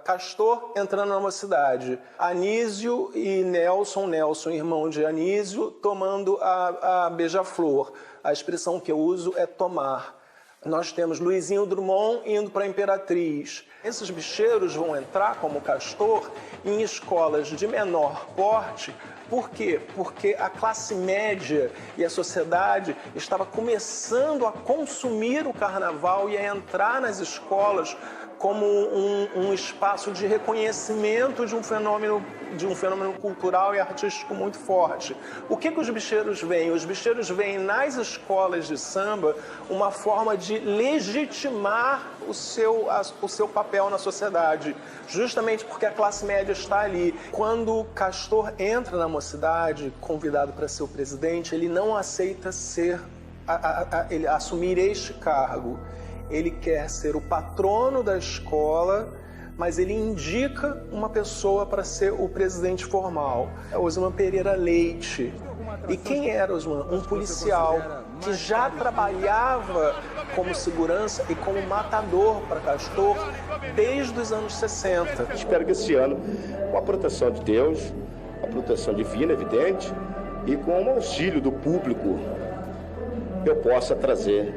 Castor entrando na Mocidade, Anísio e Nelson, irmão de Anísio, tomando a Beija-Flor. A expressão que eu uso é tomar. Nós temos Luizinho Drummond indo para a Imperatriz. Esses bicheiros vão entrar, como Castor, em escolas de menor porte. Por quê? Porque a classe média e a sociedade estava começando a consumir o carnaval e a entrar nas escolas como um espaço de reconhecimento de um fenômeno cultural e artístico muito forte. O que os bicheiros veem? Os bicheiros veem nas escolas de samba uma forma de legitimar o seu papel na sociedade, justamente porque a classe média está ali. Quando Castor entra na Mocidade, convidado para ser o presidente, ele não aceita ele assumir este cargo. Ele quer ser o patrono da escola, mas ele indica uma pessoa para ser o presidente formal. É Osman Pereira Leite. E quem era Osman? Um policial que já trabalhava como segurança e como matador para Castor desde os anos 60. Espero que esse ano, com a proteção de Deus, a proteção divina, evidente, e com o auxílio do público, eu possa trazer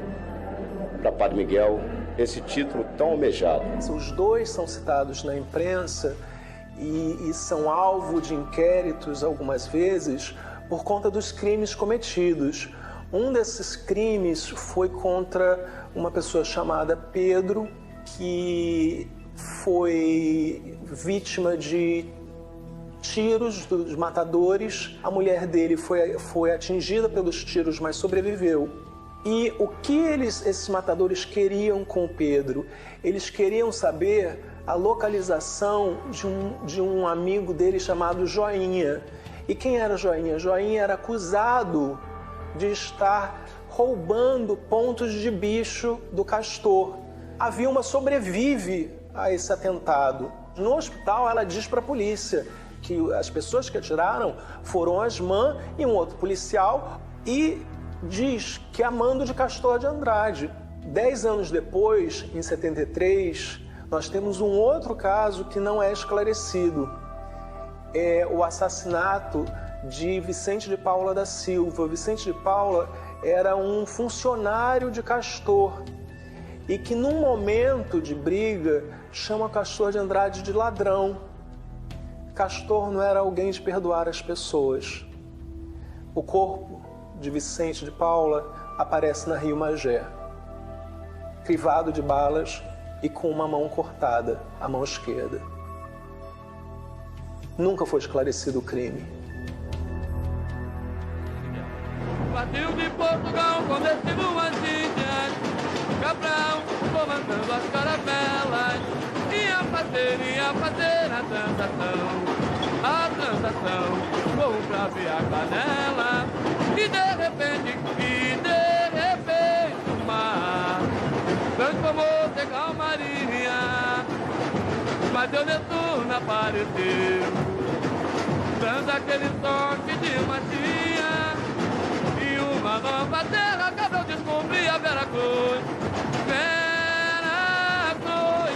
para Padre Miguel esse título tão almejado. Os dois são citados na imprensa e são alvo de inquéritos algumas vezes por conta dos crimes cometidos. Um desses crimes foi contra uma pessoa chamada Pedro, que foi vítima de tiros dos matadores. A mulher dele foi atingida pelos tiros, mas sobreviveu. E o que esses matadores queriam com o Pedro? Eles queriam saber a localização de um amigo dele chamado Joinha. E quem era Joinha? Joinha era acusado de estar roubando pontos de bicho do Castor. A Vilma sobrevive a esse atentado. No hospital, ela diz para a polícia que as pessoas que atiraram foram a Asmã e um outro policial, e diz que é Amando de Castor de Andrade. 10 anos depois, em 73, nós temos um outro caso que não é esclarecido. É o assassinato de Vicente de Paula da Silva. Vicente de Paula era um funcionário de Castor e que, num momento de briga, chama Castor de Andrade de ladrão. Castor não era alguém de perdoar as pessoas. O corpo de Vicente de Paula aparece na Rio Magé, crivado de balas e com uma mão cortada, a mão esquerda. Nunca foi esclarecido o crime. Partiu de Portugal com destino às Índias, Cabral comandando as caravelas, ia fazer a transação, com o cravo e a canela, e de repente o mar transformou-se em calmaria, mas Deus Netuno apareceu, dando aquele toque de magia, e uma nova terra Cabral descobria Veracruz,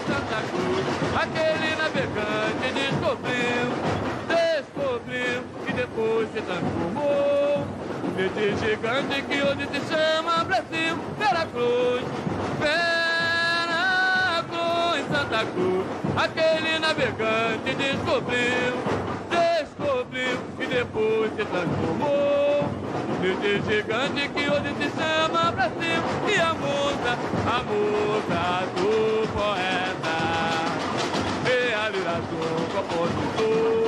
Santa Cruz. Aquele navegante descobriu e depois se transformou nesse gigante que hoje se chama Brasil. Veracruz, Santa Cruz. Aquele navegante descobriu e depois se transformou nesse gigante que hoje se chama Brasil. E a musa do poeta, realização compositor.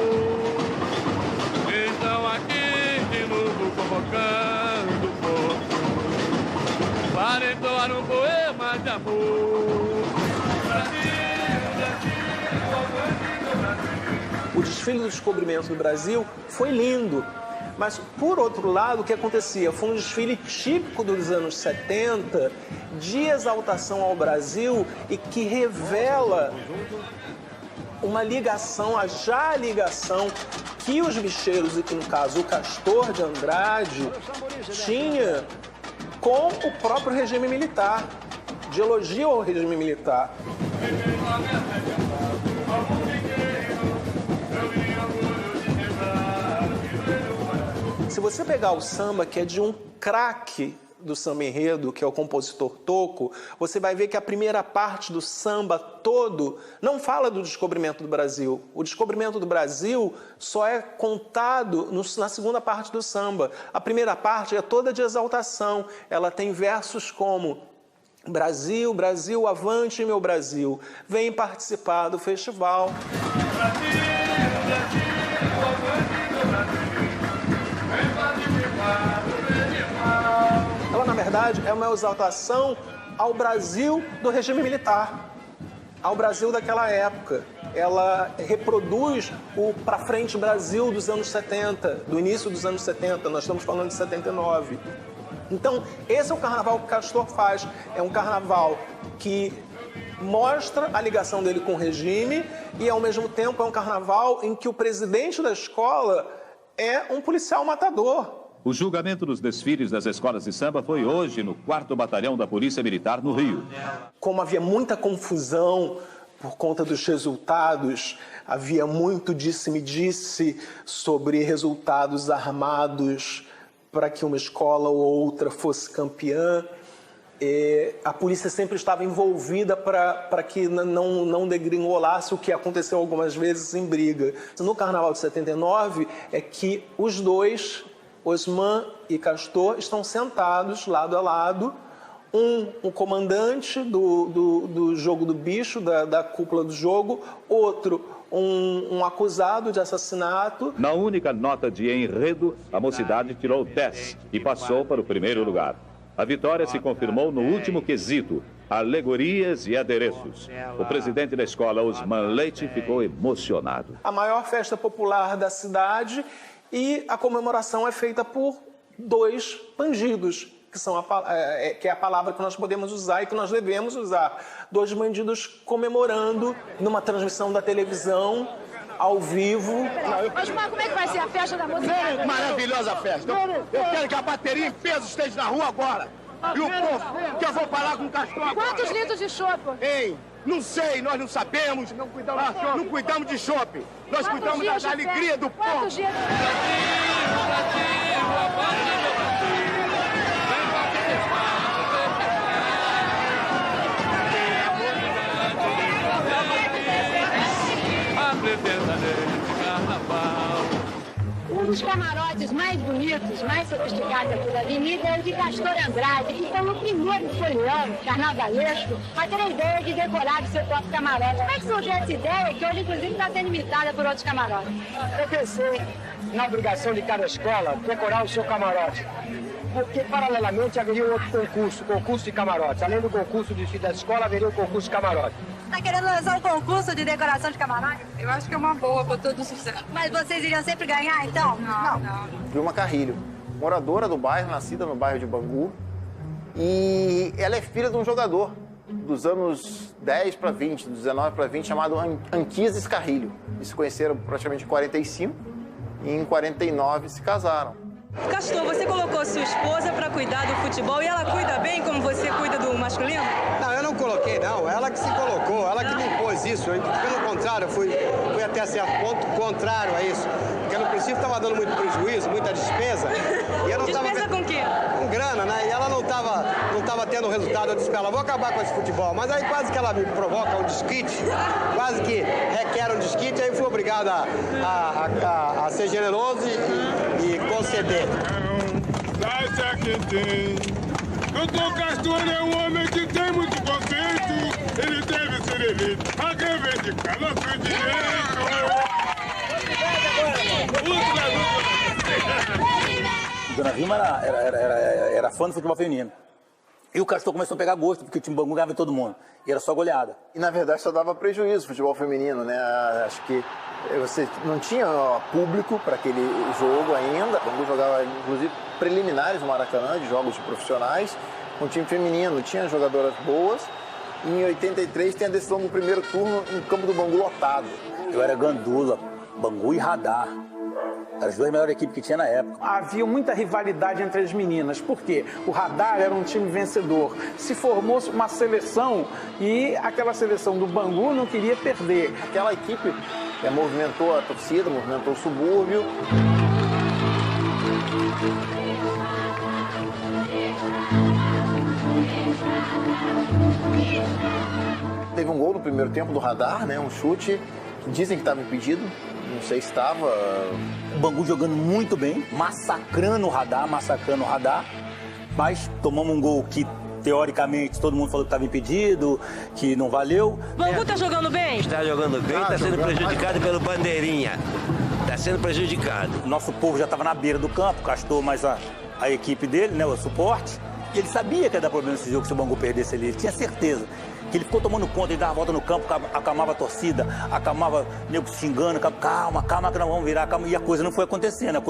Estão aqui de novo convocando o povo para entoar um poema de amor. O desfile do descobrimento do Brasil foi lindo, mas, por outro lado, o que acontecia? Foi um desfile típico dos anos 70, de exaltação ao Brasil, e que revela uma ligação, a ligação que os bicheiros, e que no caso o Castor de Andrade, tinha com o próprio regime militar, de elogio ao regime militar. Se você pegar o samba, que é de um craque do samba enredo, que é o compositor Toco, você vai ver que a primeira parte do samba todo não fala do descobrimento do Brasil. O descobrimento do Brasil só é contado na segunda parte do samba. A primeira parte é toda de exaltação. Ela tem versos como: Brasil, Brasil, avante meu Brasil, vem participar do festival. Ela, na verdade, é uma exaltação ao Brasil do regime militar, ao Brasil daquela época. Ela reproduz o pra frente Brasil dos anos 70, do início dos anos 70, nós estamos falando de 79. Então, esse é o carnaval que o Castor faz. É um carnaval que mostra a ligação dele com o regime e, ao mesmo tempo, é um carnaval em que o presidente da escola é um policial matador. O julgamento dos desfiles das escolas de samba foi hoje no 4º Batalhão da Polícia Militar, no Rio. Como havia muita confusão por conta dos resultados, havia muito disse-me-disse sobre resultados armados para que uma escola ou outra fosse campeã, a polícia sempre estava envolvida para que não degringolasse o que aconteceu algumas vezes em briga. No Carnaval de 79 é que os dois, Osman e Castor, estão sentados lado a lado, o comandante do jogo do bicho, da cúpula do jogo, outro um acusado de assassinato. Na única nota de enredo, a mocidade tirou 10 e passou para o primeiro lugar. A vitória se confirmou no último quesito, alegorias e adereços. O presidente da escola, Osman Leite, ficou emocionado. A maior festa popular da cidade e a comemoração é feita por 2 bandidos, que é a palavra que nós podemos usar e que nós devemos usar. 2 bandidos comemorando numa transmissão da televisão, ao vivo. Osman, como é que vai ser a festa da mocidade? Maravilhosa festa. Eu quero que a bateria em peso esteja na rua agora. E o povo, que eu vou falar com o Castor agora. Quantos litros de chopp? Ei, não sei, nós não sabemos. Não cuidamos de chopp. Nós cuidamos da alegria do povo. Quantos dias? Um dos camarotes mais bonitos, mais sofisticados aqui da avenida é o de Castor Andrade, que foi o primeiro foliano carnavalesco a ter a ideia de decorar o seu próprio camarote. Como é que surgiu essa ideia, que hoje, inclusive, está sendo imitada por outros camarotes? Eu pensei na obrigação de cada escola decorar o seu camarote, porque, paralelamente, haveria um outro concurso de camarote. Além do concurso da escola, haveria o concurso de camarote. Está querendo lançar um concurso de decoração de camarote? Eu acho que é uma boa para todo sucesso. Mas vocês iriam sempre ganhar, então? Não. Vilma Carrilho, moradora do bairro, nascida no bairro de Bangu. E ela é filha de um jogador dos anos 10 para 20, dos 19 para 20, chamado Anquises Carrilho. Eles se conheceram praticamente em 45 e em 49 se casaram. Castor, você colocou sua esposa para cuidar do futebol e ela cuida bem como você cuida do masculino? Não, eu não coloquei, não. Ela que se colocou, ela que me impôs isso. Pelo contrário, eu fui até certo ponto contrário a isso. Porque no princípio estava dando muito prejuízo, muita despesa. E eu não despesa com o quê? Com grana, né? E ela não estava tendo resultado. Eu disse para ela, vou acabar com esse futebol. Mas aí quase que ela me provoca um desquite, quase que requer um desquite, aí fui obrigado a ser generoso e conceder. Doutor Castor é um homem que tem muito conceito, ele deve ser eleito a reivindicar nosso direito. Dona Vilma era fã do futebol feminino. E o Castor começou a pegar gosto, porque o time Bangu ganhava todo mundo. E era só goleada. E na verdade só dava prejuízo o futebol feminino, né? Acho que você não tinha público para aquele jogo ainda. O Bangu jogava, inclusive, preliminares no Maracanã, de jogos de profissionais. Com o time feminino tinha jogadoras boas. E em 83 tem a decisão do primeiro turno em campo do Bangu lotado. Eu era Gandula, Bangu e Radar. As 2 melhores equipes que tinha na época. Havia muita rivalidade entre as meninas. Por quê? O Radar era um time vencedor. Se formou uma seleção e aquela seleção do Bangu não queria perder. Aquela equipe movimentou a torcida, movimentou o subúrbio. Teve um gol no primeiro tempo do Radar, né? Um chute que dizem que estava impedido. Não sei se estava. O Bangu jogando muito bem, massacrando o Radar, mas tomamos um gol que, teoricamente, todo mundo falou que estava impedido, que não valeu. O Bangu está jogando bem? Está jogando bem, está sendo prejudicado pelo Bandeirinha. Está sendo prejudicado. Nosso povo já estava na beira do campo, Castor mais a equipe dele, né, o suporte. E ele sabia que ia dar problema nesse jogo se o Bangu perdesse ali, ele tinha certeza. Que ele ficou tomando conta, ele dava a volta no campo, acalmava a torcida, acalmava o nego xingando, calma que nós vamos virar, calma. E a coisa não foi acontecendo, Ele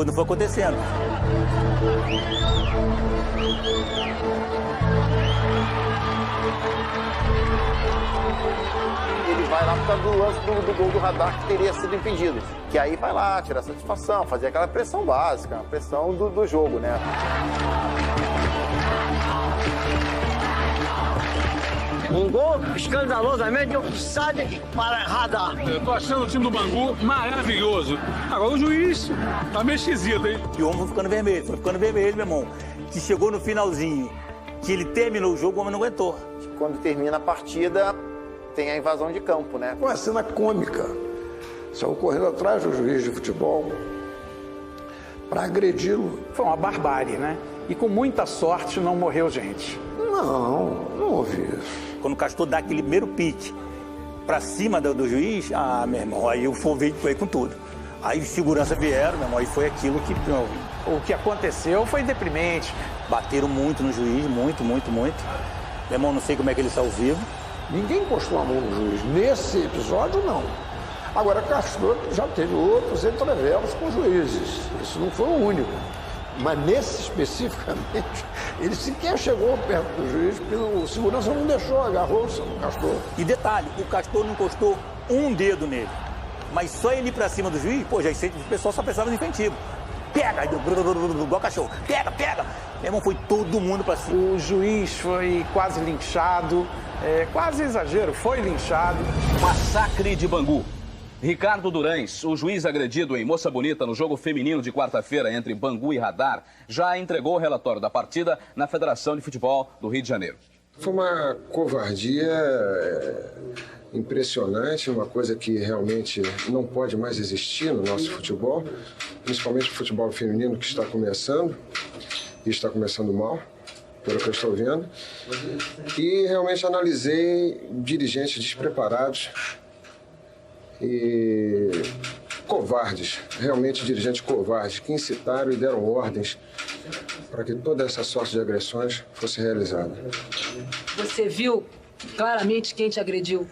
vai lá por causa do lance do gol do Radar que teria sido impedido. Que aí vai lá, tirar satisfação, fazer aquela pressão básica, a pressão do jogo, né? Um gol escandalosamente offside para Radar. Eu tô achando o time do Bangu maravilhoso. Agora o juiz tá meio esquisito, hein? E o homem foi ficando vermelho, meu irmão. Que chegou no finalzinho, que ele terminou o jogo, o homem não aguentou. Quando termina a partida, tem a invasão de campo, né? Uma cena cômica. Saiu correndo atrás do juiz de futebol para agredi-lo. Foi uma barbárie, né? E com muita sorte não morreu gente. Não houve isso. Quando o Castor dá aquele primeiro pique para cima do juiz, meu irmão, aí o fogo foi com tudo. Aí os segurança vieram, meu irmão, aí foi aquilo que... O que aconteceu foi deprimente. Bateram muito no juiz, muito. Meu irmão, não sei como é que ele saiu vivo. Ninguém encostou a mão no juiz. Nesse episódio, não. Agora, Castor já teve outros entreveros com juízes. Isso não foi o único. Mas nesse especificamente, ele sequer chegou perto do juiz, porque o segurança não deixou, agarrou-se no Castor. E detalhe, o Castor não encostou um dedo nele. Mas só ele ir pra cima do juiz, pô, já o pessoal só pensava no incentivo. Pega, igual cachorro, pega. Meu irmão, foi todo mundo pra cima. O juiz foi quase linchado, quase exagero, foi linchado. Massacre de Bangu. Ricardo Durães, o juiz agredido em Moça Bonita no jogo feminino de quarta-feira entre Bangu e Radar, já entregou o relatório da partida na Federação de Futebol do Rio de Janeiro. Foi uma covardia impressionante, uma coisa que realmente não pode mais existir no nosso futebol, principalmente o futebol feminino que está começando, e está começando mal, pelo que eu estou vendo. E realmente analisei dirigentes despreparados e covardes, realmente dirigentes covardes, que incitaram e deram ordens para que toda essa sorte de agressões fosse realizada. Você viu claramente quem te agrediu?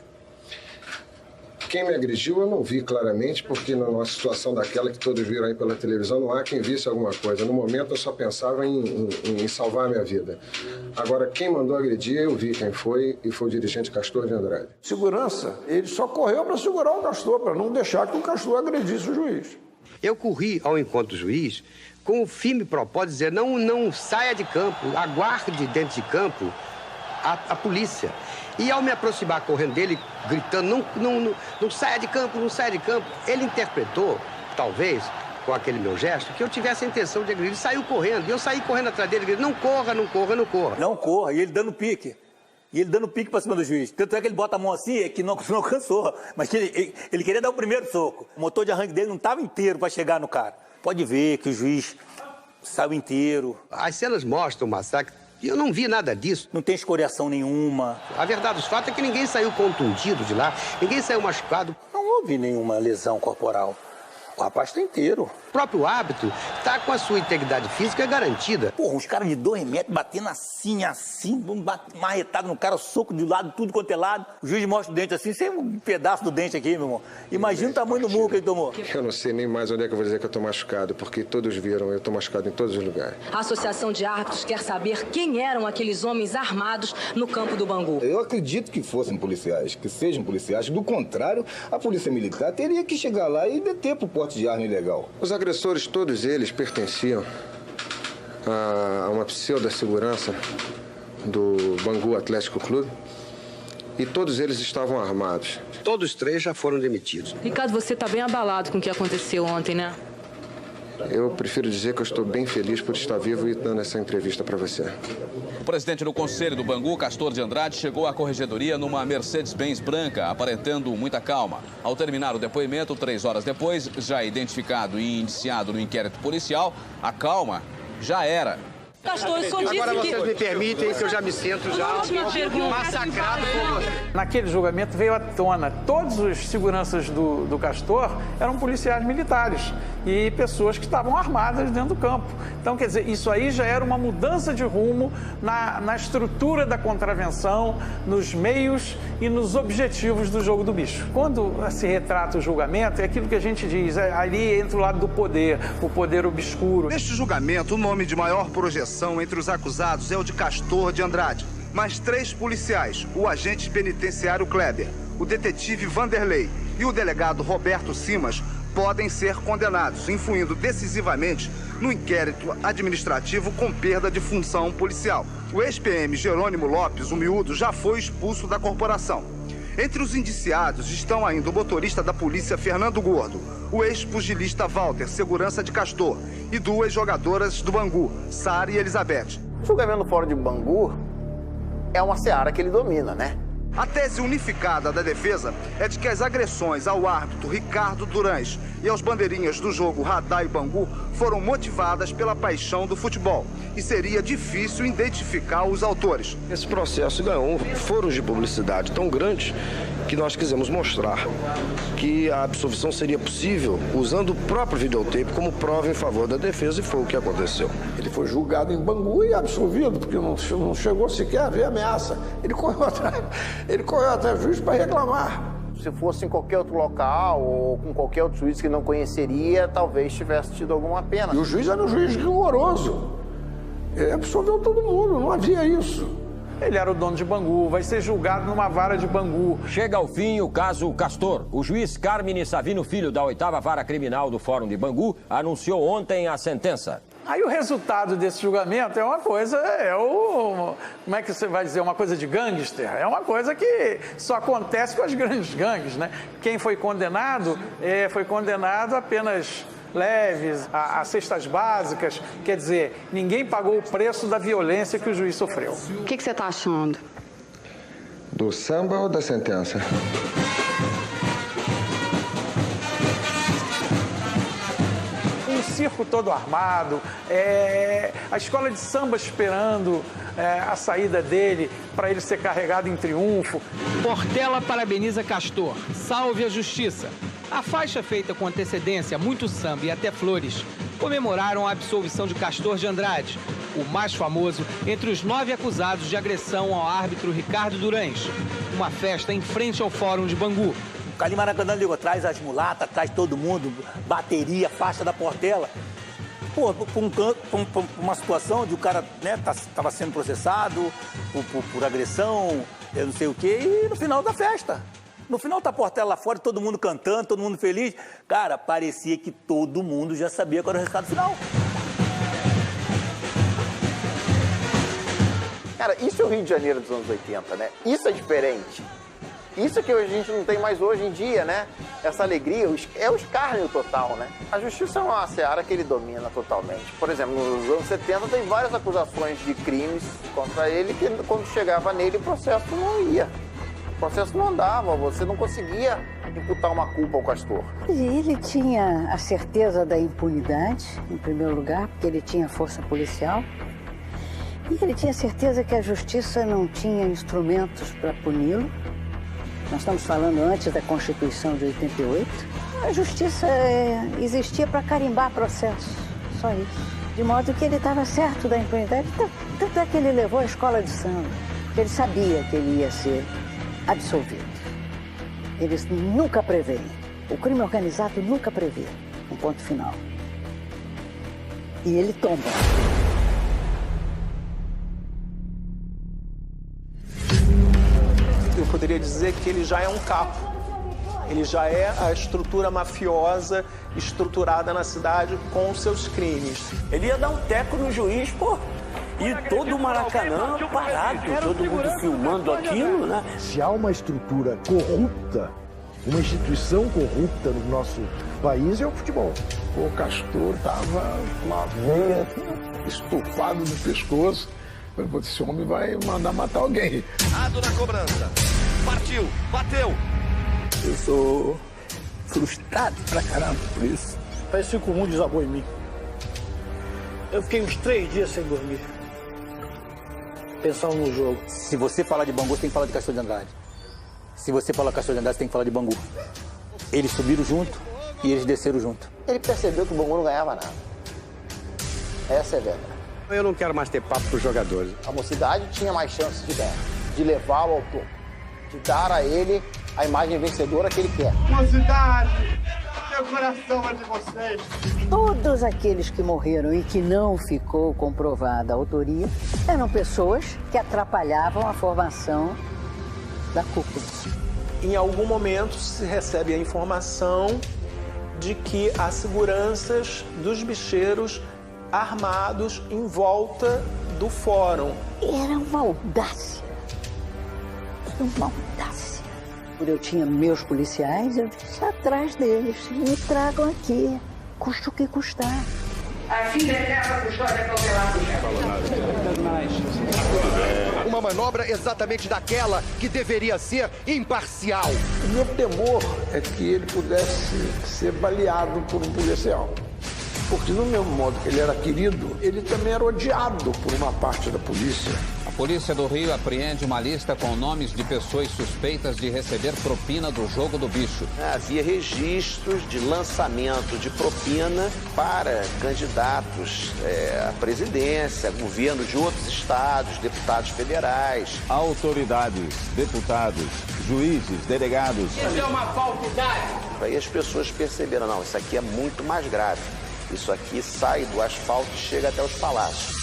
Quem me agrediu eu não vi claramente, porque numa situação daquela que todos viram aí pela televisão, não há quem visse alguma coisa. No momento eu só pensava em salvar a minha vida. Agora, quem mandou agredir, eu vi quem foi, e foi o dirigente Castor de Andrade. Segurança, ele só correu para segurar o Castor, para não deixar que o Castor agredisse o juiz. Eu corri ao encontro do juiz com o firme propósito de dizer, não saia de campo, aguarde dentro de campo a polícia. E ao me aproximar correndo dele, gritando, não saia de campo, não saia de campo, ele interpretou, talvez, com aquele meu gesto, que eu tivesse a intenção de agredir. Ele saiu correndo, e eu saí correndo atrás dele, gritando, não corra. Não corra, e ele dando pique. E ele dando pique pra cima do juiz. Tanto é que ele bota a mão assim, é que não alcançou. Mas que ele queria dar o primeiro soco. O motor de arranque dele não estava inteiro para chegar no cara. Pode ver que o juiz saiu inteiro. As cenas mostram o massacre. E eu não vi nada disso. Não tem escoriação nenhuma. A verdade dos fatos é que ninguém saiu contundido de lá, ninguém saiu machucado. Não houve nenhuma lesão corporal. O rapaz está inteiro. O próprio árbitro está com a sua integridade física garantida. Porra, uns caras de 2 metros batendo assim, marretado no cara, soco de lado, tudo quanto é lado. O juiz mostra o dente assim, sem um pedaço do dente aqui, meu irmão. Imagina o tamanho do murro que ele tomou. Eu não sei nem mais onde é que eu vou dizer que eu estou machucado, porque todos viram, eu estou machucado em todos os lugares. A Associação de Árbitros quer saber quem eram aqueles homens armados no campo do Bangu. Eu acredito que fossem policiais, que sejam policiais. Do contrário, a polícia militar teria que chegar lá e deter pro porte de arma ilegal. Os agressores, todos eles, pertenciam a uma pseudo-segurança do Bangu Atlético Clube e todos eles estavam armados. Todos 3 já foram demitidos. Ricardo, você está bem abalado com o que aconteceu ontem, né? Eu prefiro dizer que eu estou bem feliz por estar vivo e dando essa entrevista para você. O presidente do Conselho do Bangu, Castor de Andrade, chegou à corregedoria numa Mercedes-Benz branca, aparentando muita calma. Ao terminar o depoimento, 3 horas depois, já identificado e indiciado no inquérito policial, a calma já era. Castor, eu só disse Agora que... vocês me permitem que eu já me sinto massacrado por você. Naquele julgamento veio à tona, todos os seguranças do Castor eram policiais militares e pessoas que estavam armadas dentro do campo. Então, quer dizer, isso aí já era uma mudança de rumo na estrutura da contravenção, nos meios e nos objetivos do jogo do bicho. Quando se retrata o julgamento, é aquilo que a gente diz, ali entra o lado do poder, o poder obscuro. Neste julgamento, o nome de maior projeção entre os acusados é o de Castor de Andrade. Mas 3 policiais, o agente penitenciário Kleber, o detetive Vanderlei e o delegado Roberto Simas, podem ser condenados, influindo decisivamente no inquérito administrativo com perda de função policial. O ex-PM Jerônimo Lopes, o miúdo, já foi expulso da corporação. Entre os indiciados estão ainda o motorista da polícia Fernando Gordo, o ex-pugilista Walter, segurança de Castor, e 2 jogadoras do Bangu, Sara e Elizabeth. O julgamento no Fórum de Bangu é uma seara que ele domina, né? A tese unificada da defesa é de que as agressões ao árbitro Ricardo Durães e aos bandeirinhas do jogo Radá e Bangu foram motivadas pela paixão do futebol e seria difícil identificar os autores. Esse processo ganhou foros de publicidade tão grandes que nós quisemos mostrar que a absolvição seria possível usando o próprio videotape como prova em favor da defesa, e foi o que aconteceu. Ele foi julgado em Bangu e absolvido, porque não chegou sequer a ver ameaça. Ele correu atrás do juiz para reclamar. Se fosse em qualquer outro local ou com qualquer outro juiz que não conheceria, talvez tivesse tido alguma pena. E o juiz era um juiz rigoroso. Ele absolveu todo mundo, não havia isso. Ele era o dono de Bangu, vai ser julgado numa vara de Bangu. Chega ao fim o caso Castor. O juiz Carmine Savino Filho, da 8ª Vara Criminal do Fórum de Bangu, anunciou ontem a sentença. Aí o resultado desse julgamento é uma coisa, como é que você vai dizer, uma coisa de gangster? É uma coisa que só acontece com as grandes gangues, né? Quem foi condenado a apenas leves, a cestas básicas, quer dizer, ninguém pagou o preço da violência que o juiz sofreu. O que você está achando? Do samba ou da sentença? Um circo todo armado, a escola de samba esperando a saída dele para ele ser carregado em triunfo. Portela parabeniza Castor, salve a justiça. A faixa feita com antecedência, muito samba e até flores, comemoraram a absolvição de Castor de Andrade, o mais famoso entre os 9 acusados de agressão ao árbitro Ricardo Durães. Uma festa em frente ao Fórum de Bangu. O Calim Maracanã ligou, traz as mulatas, traz todo mundo, bateria, faixa da Portela. Pô, uma situação onde o cara, né, tava sendo processado por agressão, eu não sei o quê, e no final da festa. No final tá a Portela lá fora, todo mundo cantando, todo mundo feliz. Cara, parecia que todo mundo já sabia qual era o resultado final. Cara, isso é o Rio de Janeiro dos anos 80, né? Isso é diferente. Isso que a gente não tem mais hoje em dia, né? Essa alegria, é o escárnio total, né? A justiça é uma seara que ele domina totalmente. Por exemplo, nos anos 70 tem várias acusações de crimes contra ele que quando chegava nele o processo não ia. O processo não andava, você não conseguia imputar uma culpa ao Castor. Ele tinha a certeza da impunidade, em primeiro lugar, porque ele tinha força policial. E ele tinha certeza que a justiça não tinha instrumentos para puni-lo. Nós estamos falando antes da Constituição de 88. A justiça existia para carimbar processos, só isso. De modo que ele estava certo da impunidade, tanto é que ele levou a escola de samba, porque ele sabia que ele ia ser absolvido. Eles nunca prevêem. O crime organizado nunca prevê um ponto final. E ele toma. Eu poderia dizer que ele já é um capo. Ele já é a estrutura mafiosa estruturada na cidade com os seus crimes. Ele ia dar um teco no juiz, pô. E todo o Maracanã parado, todo mundo filmando aquilo, né? Se há uma estrutura corrupta, uma instituição corrupta no nosso país, é o futebol. O Castor estava com uma veia estufado no pescoço. Esse homem vai mandar matar alguém. Ado na cobrança. Partiu, bateu. Eu sou frustrado pra caramba por isso. Parece que o mundo desabou em mim. Eu fiquei uns 3 dias sem dormir, pensando no jogo. Se você falar de Bangu, você tem que falar de Castor de Andrade. Se você falar de Castor de Andrade, você tem que falar de Bangu. Eles subiram junto e eles desceram junto. Ele percebeu que o Bangu não ganhava nada. Essa é a verdade. Eu não quero mais ter papo com os jogadores. A Mocidade tinha mais chances de ganhar, de levá-lo ao topo, de dar a ele a imagem vencedora que ele quer. Mocidade, meu coração é de vocês. Todos aqueles que morreram e que não ficou comprovada a autoria eram pessoas que atrapalhavam a formação da cúpula. Em algum momento se recebe a informação de que há seguranças dos bicheiros armados em volta do fórum. Era uma audácia. Era uma audácia. Eu tinha meus policiais, eu disse atrás deles, me tragam aqui, custe o que custar. Assim declara a custódia cautelar do chefe. Uma manobra exatamente daquela que deveria ser imparcial. O meu temor é que ele pudesse ser baleado por um policial. Porque do mesmo modo que ele era querido, ele também era odiado por uma parte da polícia. A Polícia do Rio apreende uma lista com nomes de pessoas suspeitas de receber propina do jogo do bicho. Havia registros de lançamento de propina para candidatos à presidência, governo de outros estados, deputados federais. Autoridades, deputados, juízes, delegados. Isso é uma falsidade. Aí as pessoas perceberam, não, isso aqui é muito mais grave. Isso aqui sai do asfalto e chega até os palácios.